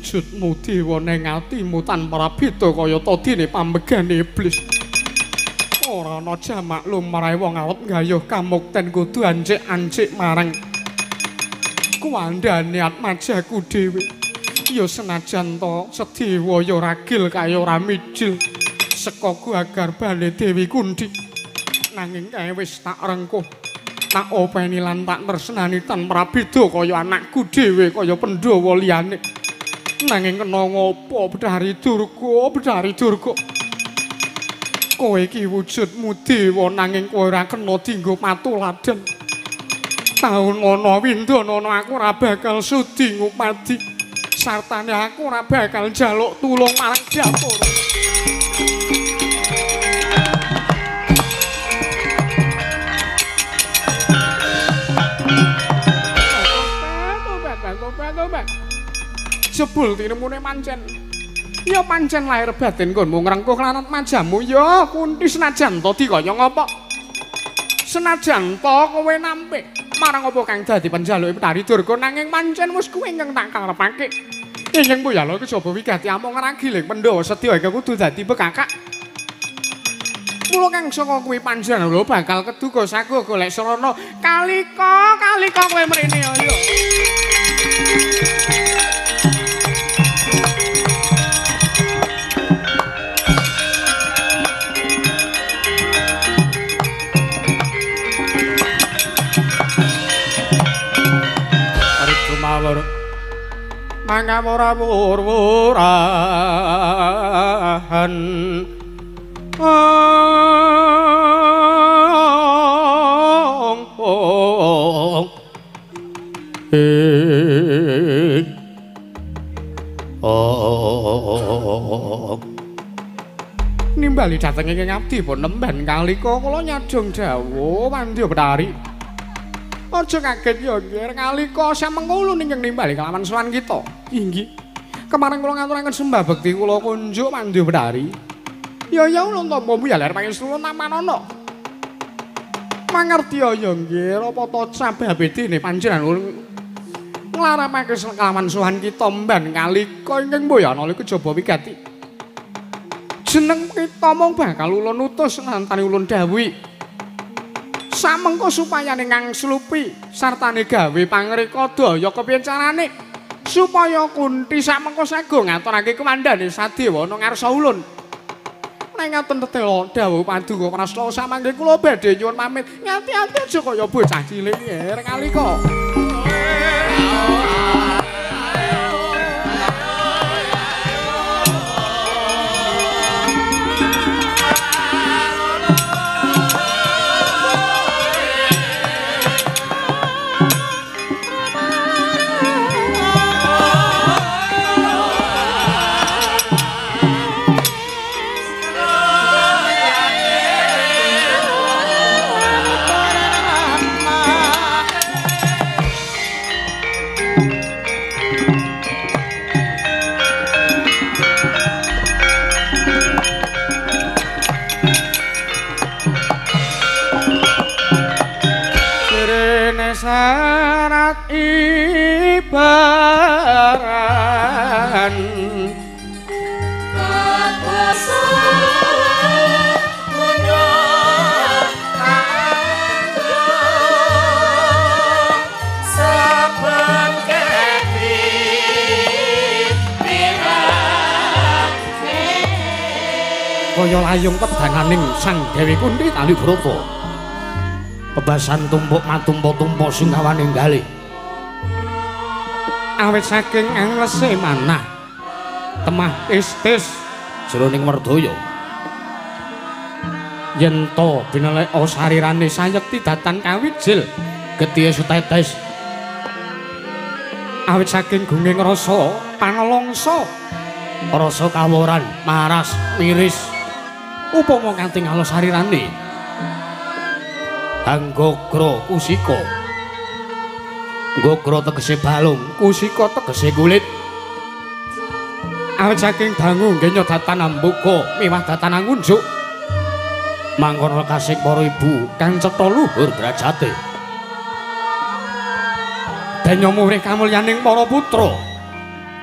wujudmu dewa ning atimu tanpa beda kaya tadine pambegane iblis. Ora ana jamak lumrahe wong arep nggayuh kamukten kudu ancik-ancik marang kuwandane atmajaku dhewe. Ya senajan to sedewa ya ragil kaya ora mijil saka agar bale Dewi Kunthi. Nanging kae wis tak rengkuh, tak openi lan tak tresnani tanpa beda kaya anakku dhewe kaya Pandhawa liyane. Nanging kena ngopo Bedari Durga, Bedari Durga? Kowe iki wujudmu dewa nanging kowe ora kena dienggo patuladan. Taun ana windana aku ora bakal sudi ngupadi. Sartane aku ora bakal njaluk tulung marang Bathara. Tobat. Jebul tinemune pancen. Ya pancen lahir batin nggonmu ngrengkuh lan majamu ya Kunthi senajan to dikaya ngapa. Senajan to kowe nampik marang apa kang dadi panjaluke Bedari Durga nanging pancen wis kuwi ingkang tak karepake. Ingkang Boyala kejaba wigati amung ngragiling Pandhawa sedya iki kudu dadi bekakak. Mula kang saka kuwi panjenengan lho bakal keduga saku golek srana kalika kowe mrene ya. Mangamura-murwurahan nimbali dhateng ing abdi pun nemben kalika kula nyadong dawuh Pandya Bedari. Aja kaget ya nggih nalika samengko ulun ingkang nimbali kelawan sowan kita. Inggih. Kemarin kula ngaturaken sembah bekti kula kunjuk Pandya Bedari. Ya ulun tampa mbuyaler pangestu namanana. Mangerti ya nggih apa to sababe dene panjenengan ulun nglaramake kelawan sowan kita mban nalika ingkang mboyana kejaba wigati. Jeneng kita mung bakal ulun utus nantani ulun dawuhi. Samengko supaya ning slupi sartane gawe pangreka daya kepiye carane supaya Kunthi samengko sago ngaturake kemandane Sadewa ana ngarsa ulun. Nek ngaten tetela dawuh paduka prasna samangke kula badhe nyuwun pamit. Ngati-ati aja kaya bocah cilik nggih nalika. Syarat ibaran kaya layung pedanganing Sang Dewi Kunthi Kalibrata. Pebasan tumpuk matumpa-tumpa singkawan enggali. Awit saking anglese manah temah istis jroning Werdaya. Yen to bineleka sarirane sayekti datan kawijil gedhe sutetes. Awit saking gunging rasa panelongso rasa kaworan maras miris upama kanthi alus sarirane Anggogra kusika. Gogra tegese balung, kusika tegese kulit. Awit saking dangu ngenya datan ambuka miwah datan ngunjuk. Mangkon lekasing para ibu kang cetha luhur derajate. Denya murih kamulyaning para putra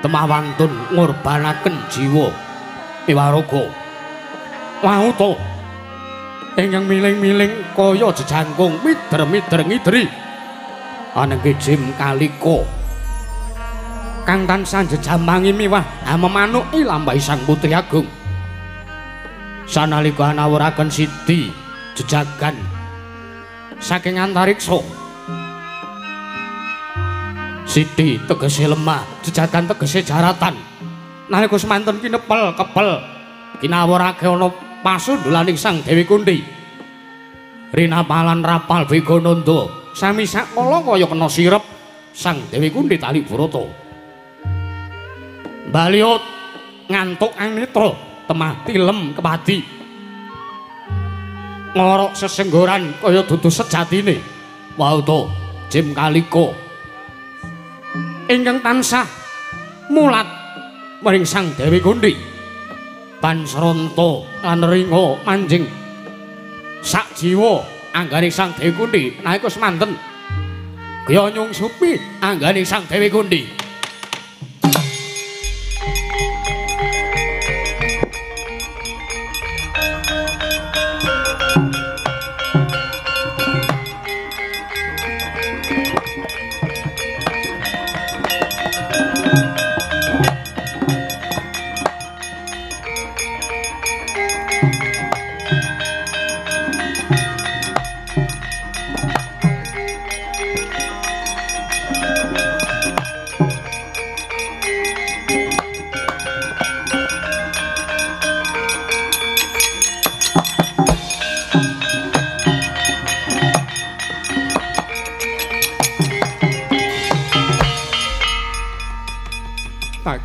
temawantun ngorbanaken jiwa piwaraga wau to ingkang miling-miling kaya jejangkung mider-mider ngidri anengke jim kalika kang tansah jejambangi miwah memanuk lambai sang putri agung sanalika nawuraken siti jejagan saking antariksa siti tegese lemah jejagan tegese jaratan nalika semanten kinepel kepel kinawurake ana pasundulaning sang Dewi Kunthi rinapalan rapal Begananda sami sakala kaya kena sirep sang Dewi Kunthi tali Brata baliut ngantuk anitra temah tilem kepadi ngorok sesenggoran kaya dudu sejatine wau to jim kalika ingkang tansah mulat maring sang Dewi Kunthi Pansranta lan ringa manjing sak jiwa anggane sang Dewi Kunthi nalika semanten kaya nyungsupi anggane sang Dewi Kunthi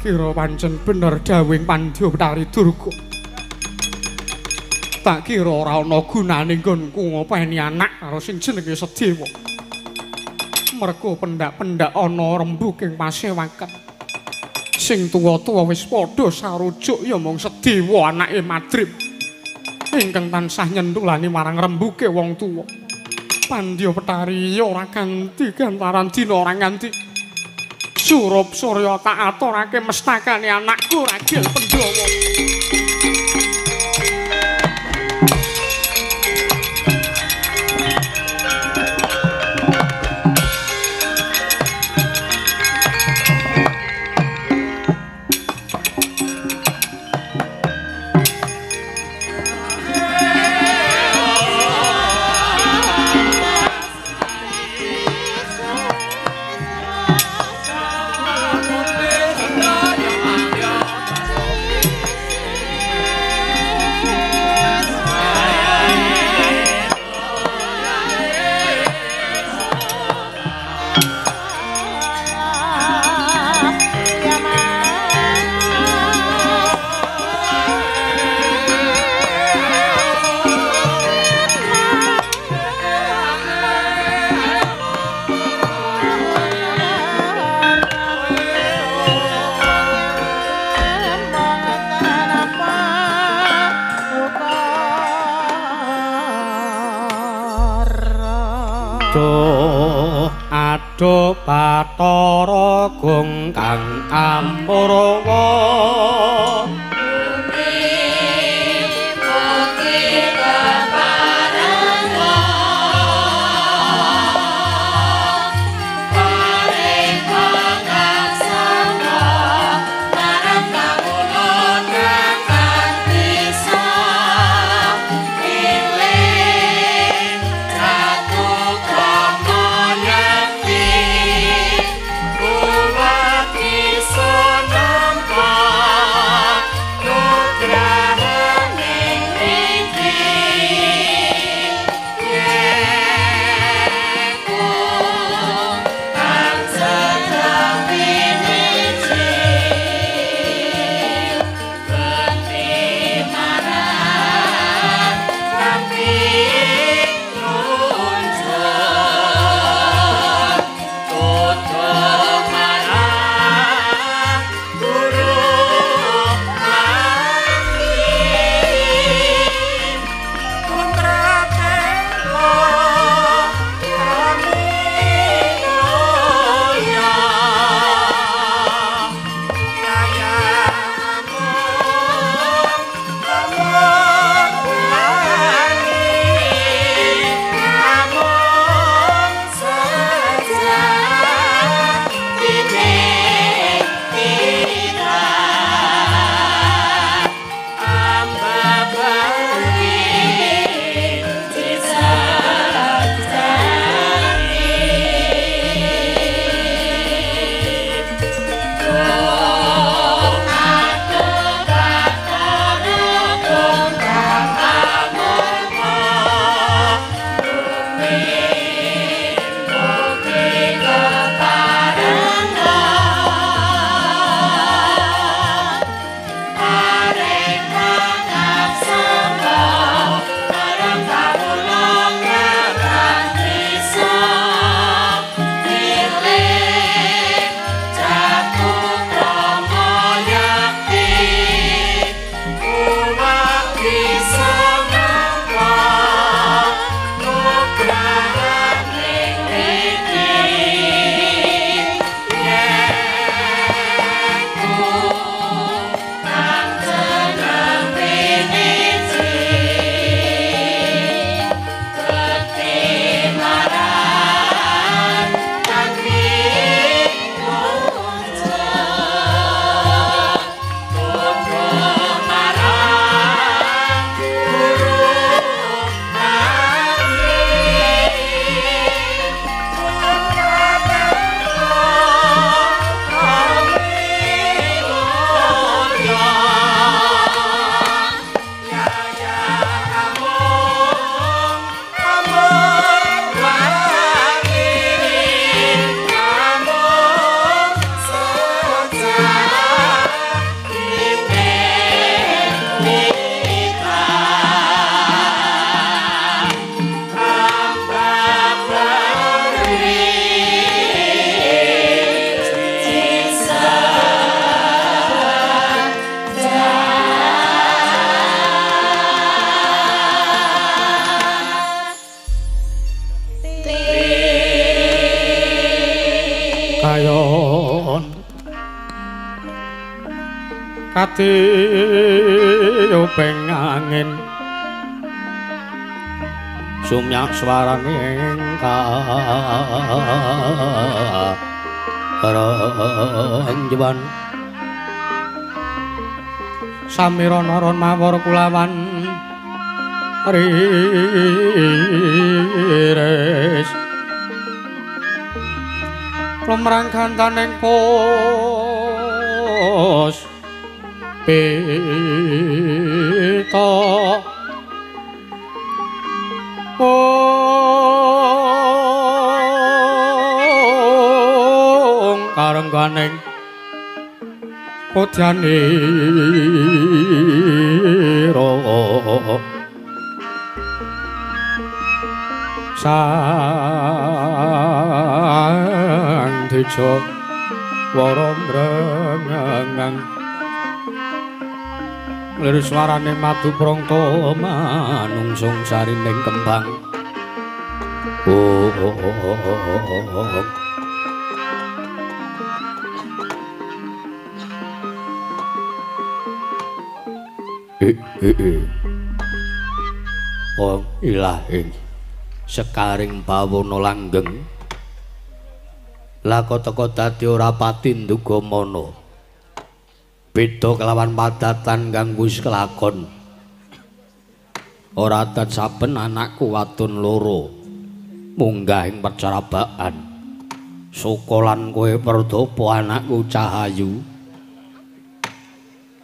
kira pancen bener dawing Pandya Betari Durga. Tak kira ora ana gunane nggonku ngopeni anak karo sing jenenge Sedewa. Mergo pendak-pendak ana rembuking pasewakan. Sing tuwa-tuwa wis padha sarujuk ya mung Sedewa anake Madrip. Ingkang tansah nyentulani marang rembuke wong tuwa. Pandya Betari ora ganti gantaran dina ora nganti Surup Surya tak aturake mestakane anakku Ragil Pandhawa. Ado Bathara Gung kang Ampurawa Sonam Kati upeng angin sumyak swarane karanjuban samirana-ron mawar kulawan riris lumrang kantaning pos pita karengganing putyanira sang deja waram brangang lir swarane madu prangta manungsung sarining kembang Wong ilahing sekaring bawana langgeng lako teka dadi ora pati ndugamana beda kelawan padatan kang wis kelakon ora dan saben anakku wadon loro munggah ing percarabaan sukolan kowe Perdapa anakku Cahayu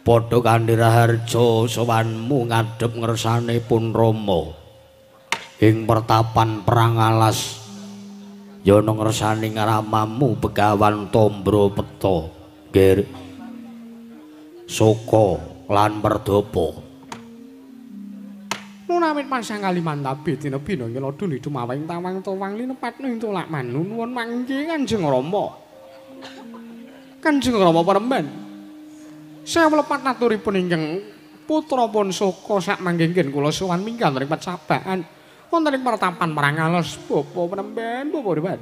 padha kanthi raharja sowanmu ngadhep ngersanipun Rama ing pertapan perang alas ya ana ngersaning ramamu Begawan Tambropeta nggih Soko lan Perdapa Munawit pasang kalimantabe dina bina nyela duni dumawing tawang tawang linepatno ing tolak manun nuwun mangke Kanjeng Rama. Kanjeng Rama Panembahan. Saya melepat naturipun ingkang putra pun Soko sak manggengken kula sowan minggat ing pacabaan wonten ing pertapan Marangalos Bapa Panembahan Bapa Dewan.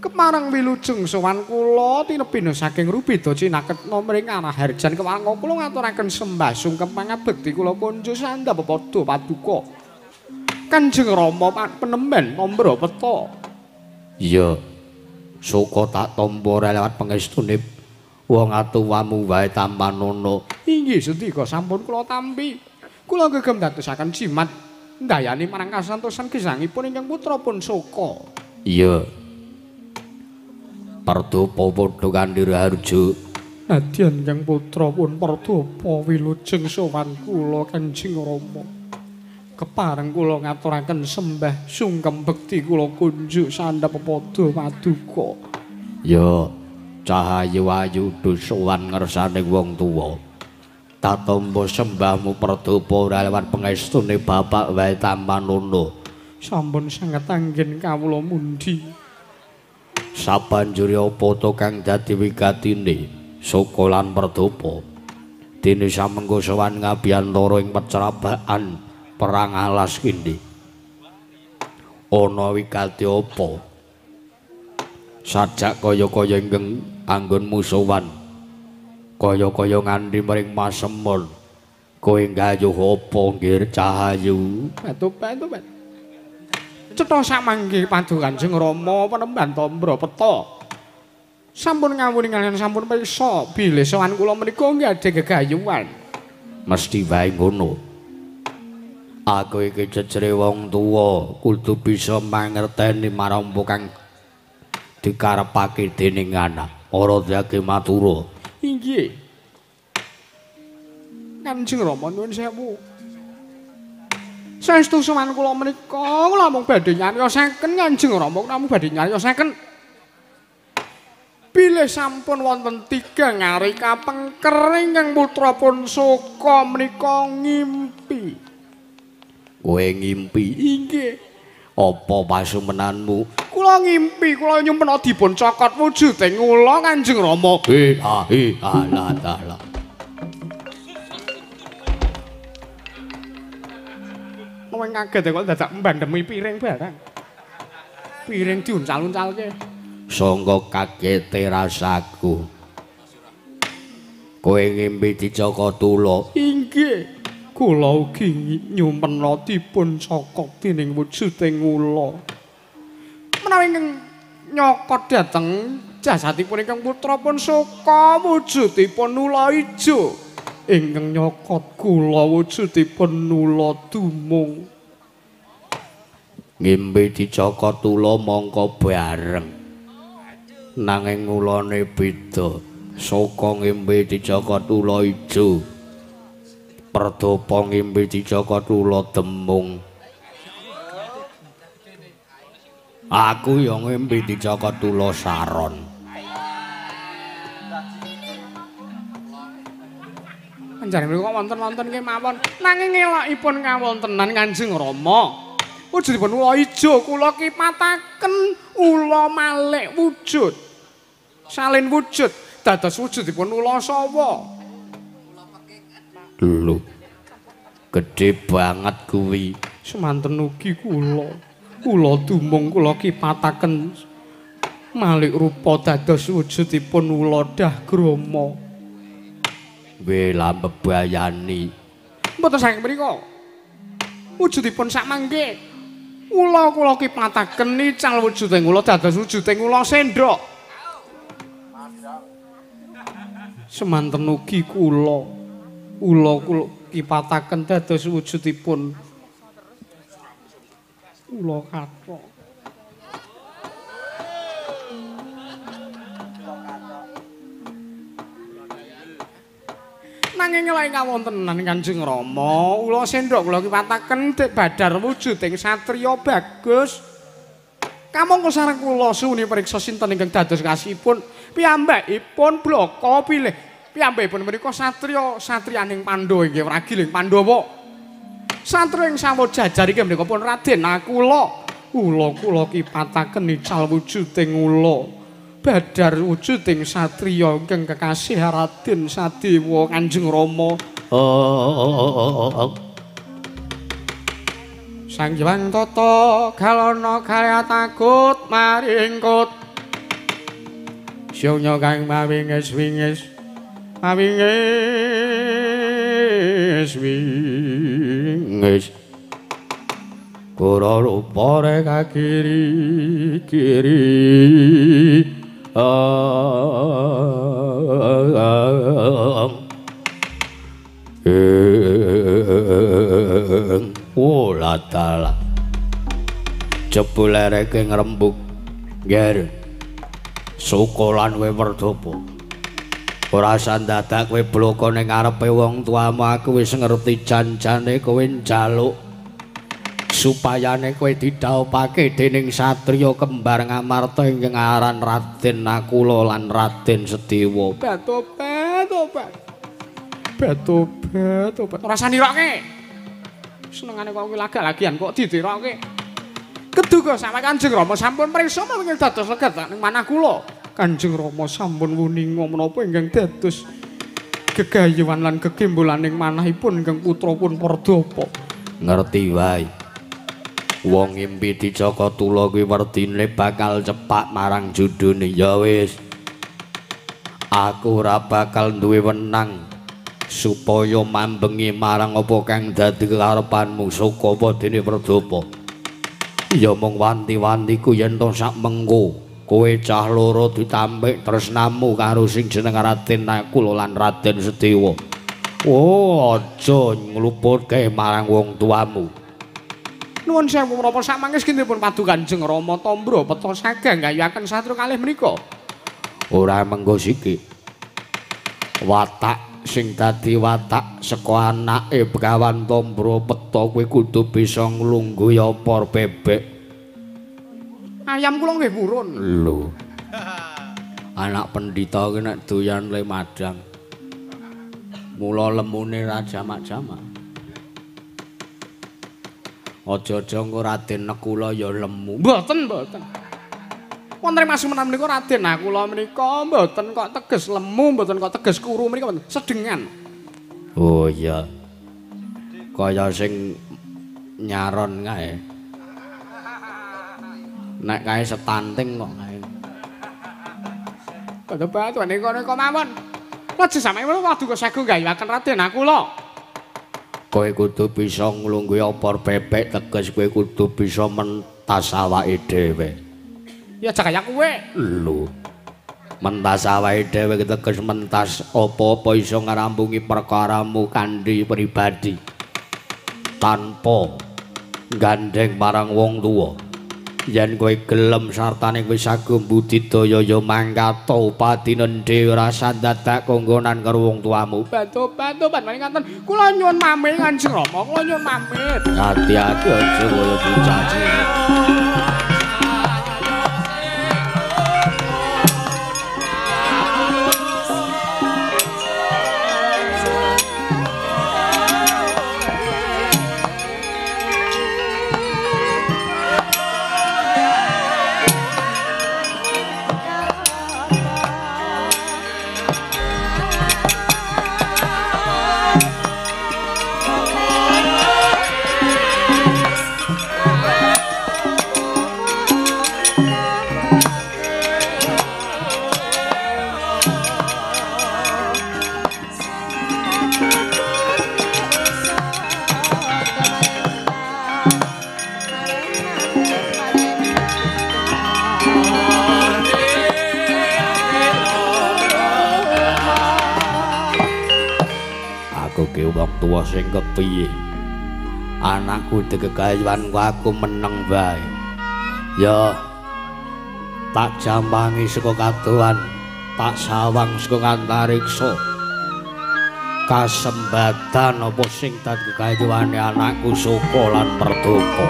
Kemarang wilujeng sowan kula tinebina saking Rubeda cinaketna mring arah Harjan kemarang kula ngaturaken sembah sungkem pangabekti kula konjo sandhap padha paduka. Kanjeng Rama Panembahan Tambropeta. Iya. Suka tak tampa lewat pangestune wong atuwamu wae Tampanana. Inggih sedika sampun kula tampi. Kula gegem dadosaken jimat ndayani marang kasantosan gesangipun ingkang putra pun Soko. Iya. Perdapa padha kanthi raharja nadyan yang putra pun Perdapa wilujeng sowan kula Kanjeng Rama. Kepareng kula ngaturaken sembah sungkem bekti kula kunjuk sandhap padha paduka. Ya Cahayu ayu sowan ngersane wong tuwa. Tatampa sembahmu Perdapa ora lewat pangestune bapak wae Tampanana. Sampun sanget anggen kawula mundi. Sabanjure apa to kang dadi wigatine Soko lan Perdapa dene samengko sowan ngabiyantara ing pecrabaan perang alas kene ana wigati apa sajak kaya-kaya ingkang anggonmu sowan kaya-kaya nganti mring masemon kowe gayuh apa nggih Cahayu Batu. Cetha samangke padu Kanjeng Rama Panembahan Tambropeta. Sampun ngawuni kaliyan sampun pirsa bilih sowan kula menika nggih gegayuhan. Mesti wae ngono. Aku iki jejere wong tuwa kudu bisa mangerteni marang kang dikarepake dening anak. Ora dadi matura. Inggih. Kanjeng Rama nuwun sewu. Saestu sowan kula menika kula mung badhe nyariosaken Kanjeng Rama namung badhe nyariosaken bilih sampun wonten 3 ngari kapengker ingkang putra pun Soko menika ngimpi. Kowe ngimpi? Inggih. Apa pasumenanmu? Kula ngimpi kula nyumpena dipun cokot wujuding kula Kanjeng Rama. Alah. Wong kaget kok dadak mbandemi piring barang. Piring diuncal-uncalke. Sangka kagete rasaku. Kowe ngimpi dicaka tula. Inggih. Kula ugi nyumen dipun cokok dening wujuding ula. Menawi ingkang nyokot dhateng jasadipun ingkang putra pun suka wujudipun ula ijo. Ingkang nyokot kula wujudipun ula dumung. Ngimpi dicaka tula mangka bareng. Nanging ulane beda. Saka ngimpi dicaka tula ijo. Perdapa ngimpi dicaka tula demung. Aku ya ngimpi dicaka tula saron. Panjenengan menika wonten-wonten kemawon nanging elokipun kawontenan Kanjeng Rama. Wujudipun ula ijo kula kipataken ula malik wujud. Salin wujud dados wujudipun ula sawa. Lho. Gedhe banget kuwi. Semanten ugi kula. Kula dumung kula kipataken malik rupa dados wujudipun ula Dagrama. Wela mbebayani. Mboten saking mriku. Wujudipun sakmangke ula kula kipataken nical wujuding ula dados wujuding ula sendhok. Semanten ugi kula. Ula kula kipataken dados wujudipun ula kathok. Nanging lae kawontenan Kanjeng Rama, ula sendhok kula kipataken badhar wujuding satriya bagus. Kamangka sareng kula suni priksa sinten ingkang dados kasihipun piyambakipun blaka pilih. Piyambakipun menika satriyaning Pandhawa inggih ragiling Pandhawa. Satriya ing Sawojajar inggih menika pun Raden Nakula. Ula kula kipataken nical wujuding ula. Badhar wujuding satriya ingkang kekasih Raden Sadewa Kanjeng Rama. Sang Hyang Tata galana kaya takut maringkut. Sionya kang mawingis-wingis wingis kura rupa reka kiri latala jebul reke ngrembug ger sukolan we Werdapa. Ora sandadak kowe bloko ning ngarepe wong tuamu, aku wis ngerti janjane kowe njaluk supayane kowe didhawuhake dening satriya kembar Ngamarta ingkang aran Raden Nakula lan Raden Sedewa. Betobat. Ora saniroke. Senengane kok kuwi laga-lagian kok ditiroke. Keduga sampe Kanjeng Rama sampun priksa menging dados legatan ning manah kula. Kanjeng Rama sampun wuninga menapa ingkang dados gegayuhan lan kegimbulaning manahipun ingkang putrapun Perdapa. Ngerti wae. Wong ngimpi dicaka tula kuwi werdine bakal cepak marang judune. Ya wis. Aku ora bakal duwe wenang supaya mambengi marang apa kang dadi kekarepanmu saka wadene Perdapa. Ya mung wanti-wantiku yen to sak mengko kowe cah loro ditampik tresnamu karo sing jeneng Raden Nakula lan Raden Sedewa. Oh, aja ngluputke marang wong tuamu. Nuwun sewu menapa samangke kinipun padu Kanjeng Rama Tambra peta sagang gayuhaken satru kalih menika. Ora mengko siki. Watak sing dadi watak saka anake Begawan Tambra peta kowe kudu bisa nglungguh opor bebek. Ayam kula nggih purun. Lho. Anak pendhita ki nek doyan le madang. Mula lemune ra jamak-jamak. Aja-aja engko Raden Nakula ya lemu. Mboten. Wonten masih menawi menika Raden Nakula menika mboten kok teges lemu, mboten kok teges kuru menika mboten sedengan. Oh iya. Kaya sing nyaron kae. Nek kae setanting kok kae. Batu-batu niku mawon. Lajeng sampeyan waduh sagung gayuhaken Raden aku lho. Kowe kudu bisa nglungguhi opor bebek teges kowe kudu bisa mentas awake dhewe. Ya jagaya kowe. Lho. Mentas awake dhewe teges mentas apa-apa iso ngrampungi perkaramu kanthi pribadi. Tanpa gandeng marang wong tuwa. Yen kowe gelem sartane kowe sagum budidaya ya mangkata upadinen dhewe rasa dadak konggonan karo wong tuamu. Bantu panjenengan ngaten. Kula nyuwun pamit Kanjeng Rama, kula nyuwun pamit. Hati-hati aja kaya dicaci. Wong tuwa sing kepiye anakku dikekayuanku aku meneng bae ya tak jambangi saka kadohan tak sawang saka antariksa kasembatan apa sing dadi kekayuane anakku Saka lan Perdoko.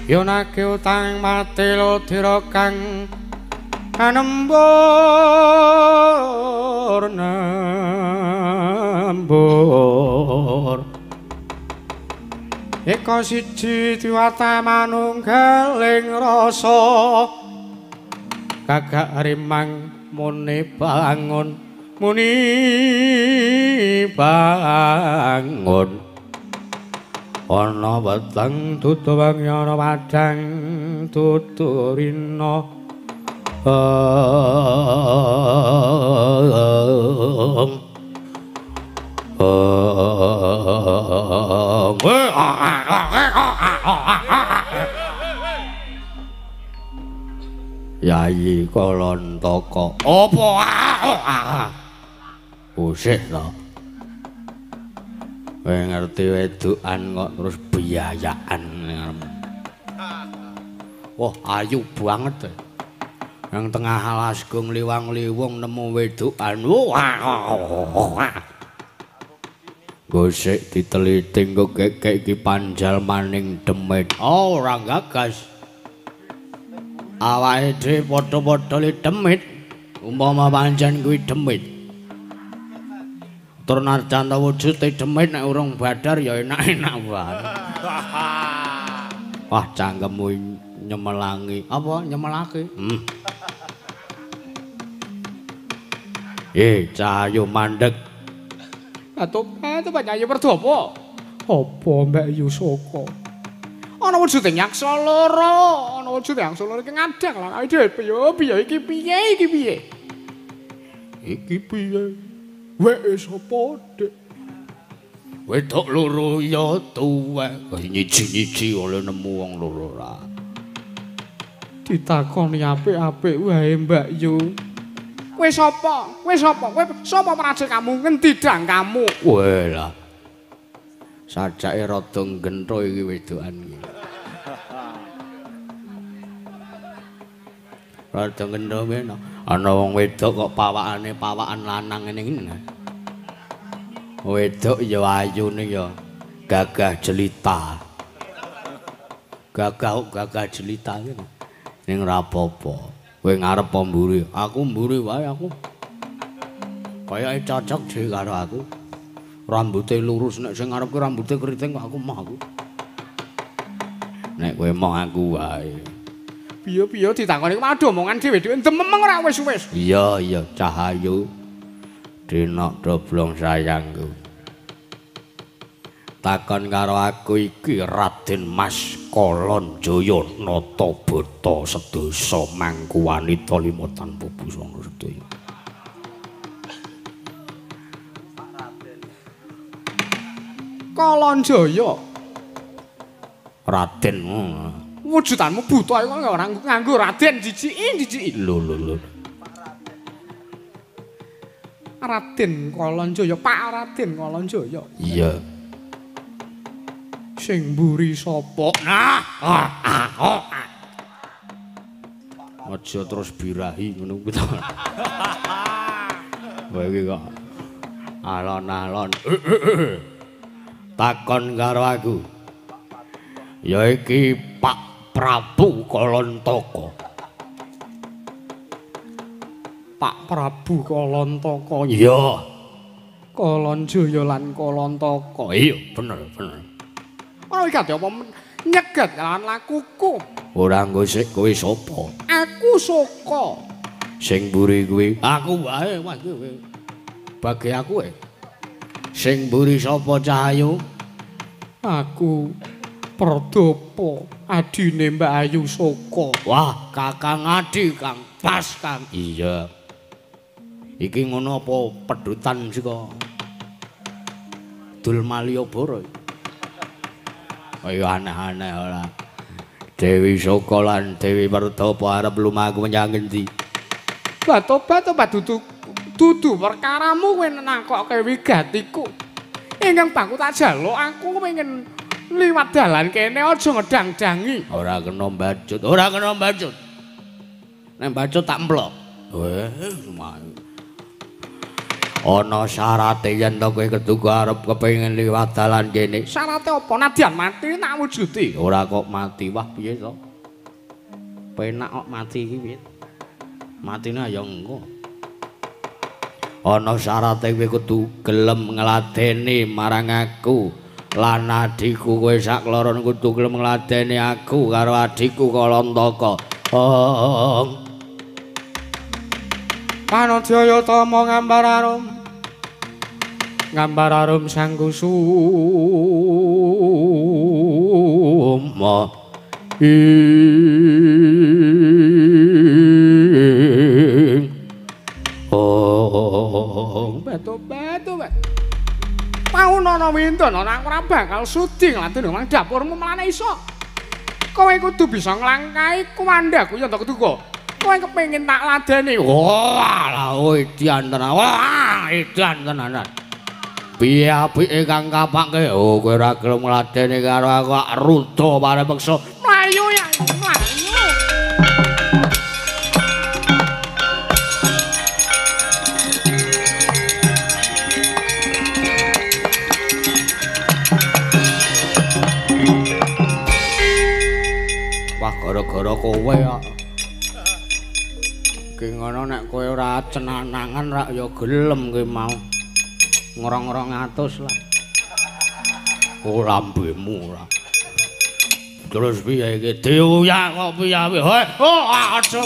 Yonake utang mati lodira kang anembur eka siji diwata manunggaling rasa gagak rimang muni bangun ana weteng tutubang yana padang tuturina Yayi Kalantaka apa usih to kowe ngerti wedokan kok terus biayaan. Wah, ayu banget. Nang tengah Lasgung liwang-liwung nemu wedokan. Gosek diteliting kok kek iki panjal maning demit. Oh, ora gagas. Awake dhewe padha-padha li demit. Umpama pancen kuwi demit. Tur narjanta wujude demit nek urung badar ya enak-enak wae. Wah, cangkemmu nyemelangi. Apa nyemelake? Cahayu mandeg. Atuh Banyayu Werdopo. Apa Mbak Yusaka? Ana wujude nyaksa loro, ana wujude nyaksa loro iki ngadang lah awake dhewe piye iki piye? Iki piye? Wek sapa, Dik? Wedok loro ya tuwek. Nyiji-nyiji oleh nemu wong loro ra. Ditakoni apik-apik wae Mbak Yu. Kowe sapa? Kowe sapa praja kamu? Ngendi dang kamu? Weh lah. Sajake rada gentho iki wedokan iki. Rada gentho meno. Ana wong wedok kok pawakan lanang ngene iki. Wedok ya ayune ya gagah jelita. Gagah jelita ngene. Ning ra apa-apa. Kowe ngarep apa mburi? Aku mburi wae aku. Kayake cocok dhewe karo aku. Rambute lurus nek sing ngarep ku rambute keriting kok aku mah aku. Nek kowe mau aku wae. Piye ditakoni waduh omongan dhewe-dhewe dememeng ora wis-wis. Iya, Cahayu. Dinok doblong sayangku. Takon karo aku iki Raden Mas Kalonjaya Natabata sedasa mangku wanita lima tanpa busana sedaya. Kalonjaya. Raden. Wujudanmu buta kok ora nganggo Raden jijiki. Lho. Raden Kalonjaya, Pak Raden Kalonjaya. Iya. Sing mburi sapa? Aja terus birahi ngono kuwi to. Kowe iki kok alon-alon. Takon karo aku. Ya iki Pak Prabu Kalontaka. Pak Prabu Kalontaka. Iya. Kalonjaya lan Kalontaka. Iya, bener. Ora iki apa nyegat lan lakuku. Ora ngosik kowe sapa? Aku Soka. Sing mburi kuwi aku wae kowe. Bagi aku Sing mburi sapa Cahayu? Aku Pradapa, adine Mbak Ayu Soka. Wah, Kakang Adi Kang, pas Kang. Iya. Iki ngono apa pedutan sika Dul Malioboro? Ayo aneh-aneh ora. Dewi Soka lan Dewi Pradapa arep lumaku menyang endi? Tobat dudu perkaramu kowe nakokke wigatiku. Ingkang bangku tak jaluk aku pengen liwat dalan kene aja ngedang-dangi. Ora kena mbacut. Nek mbacut tak emplok. Ana syarate yen to kowe keduga arep kepengin liwat dalan kene. Syarate apa? Nadyan mati tak wujudi. Ora kok mati. Wah piye to? Penak kok mati iki piye? Matine ya engko. Ana syarate kowe kudu gelem ngladeni marang aku. Lan adhiku kowe sakloron kudu gelem ngladeni aku karo adhiku Kalontaka. Panodjaya tama ngambar arum sang kusuma Beto. Paunana winten ora bakal sudi ngladeni nang dapurmu melane iso. Kowe kudu bisa nglangkai kuwandaku ya to keduga. Kowe kepengin tak ladeni. Wah, edan tenan. Piye apike kang kapake? Oh, kowe ora gelem ngladeni karo aku ruda paremeksa. Mlayu ya, mlayu. kowe kok. Ki ngono nek kowe ora cenanangan rak ya gelem kowe mau. Ngrong-ngrong atus lah. Oh lambemu ora. Terus piye iki diuyak kok piye? Oh aja.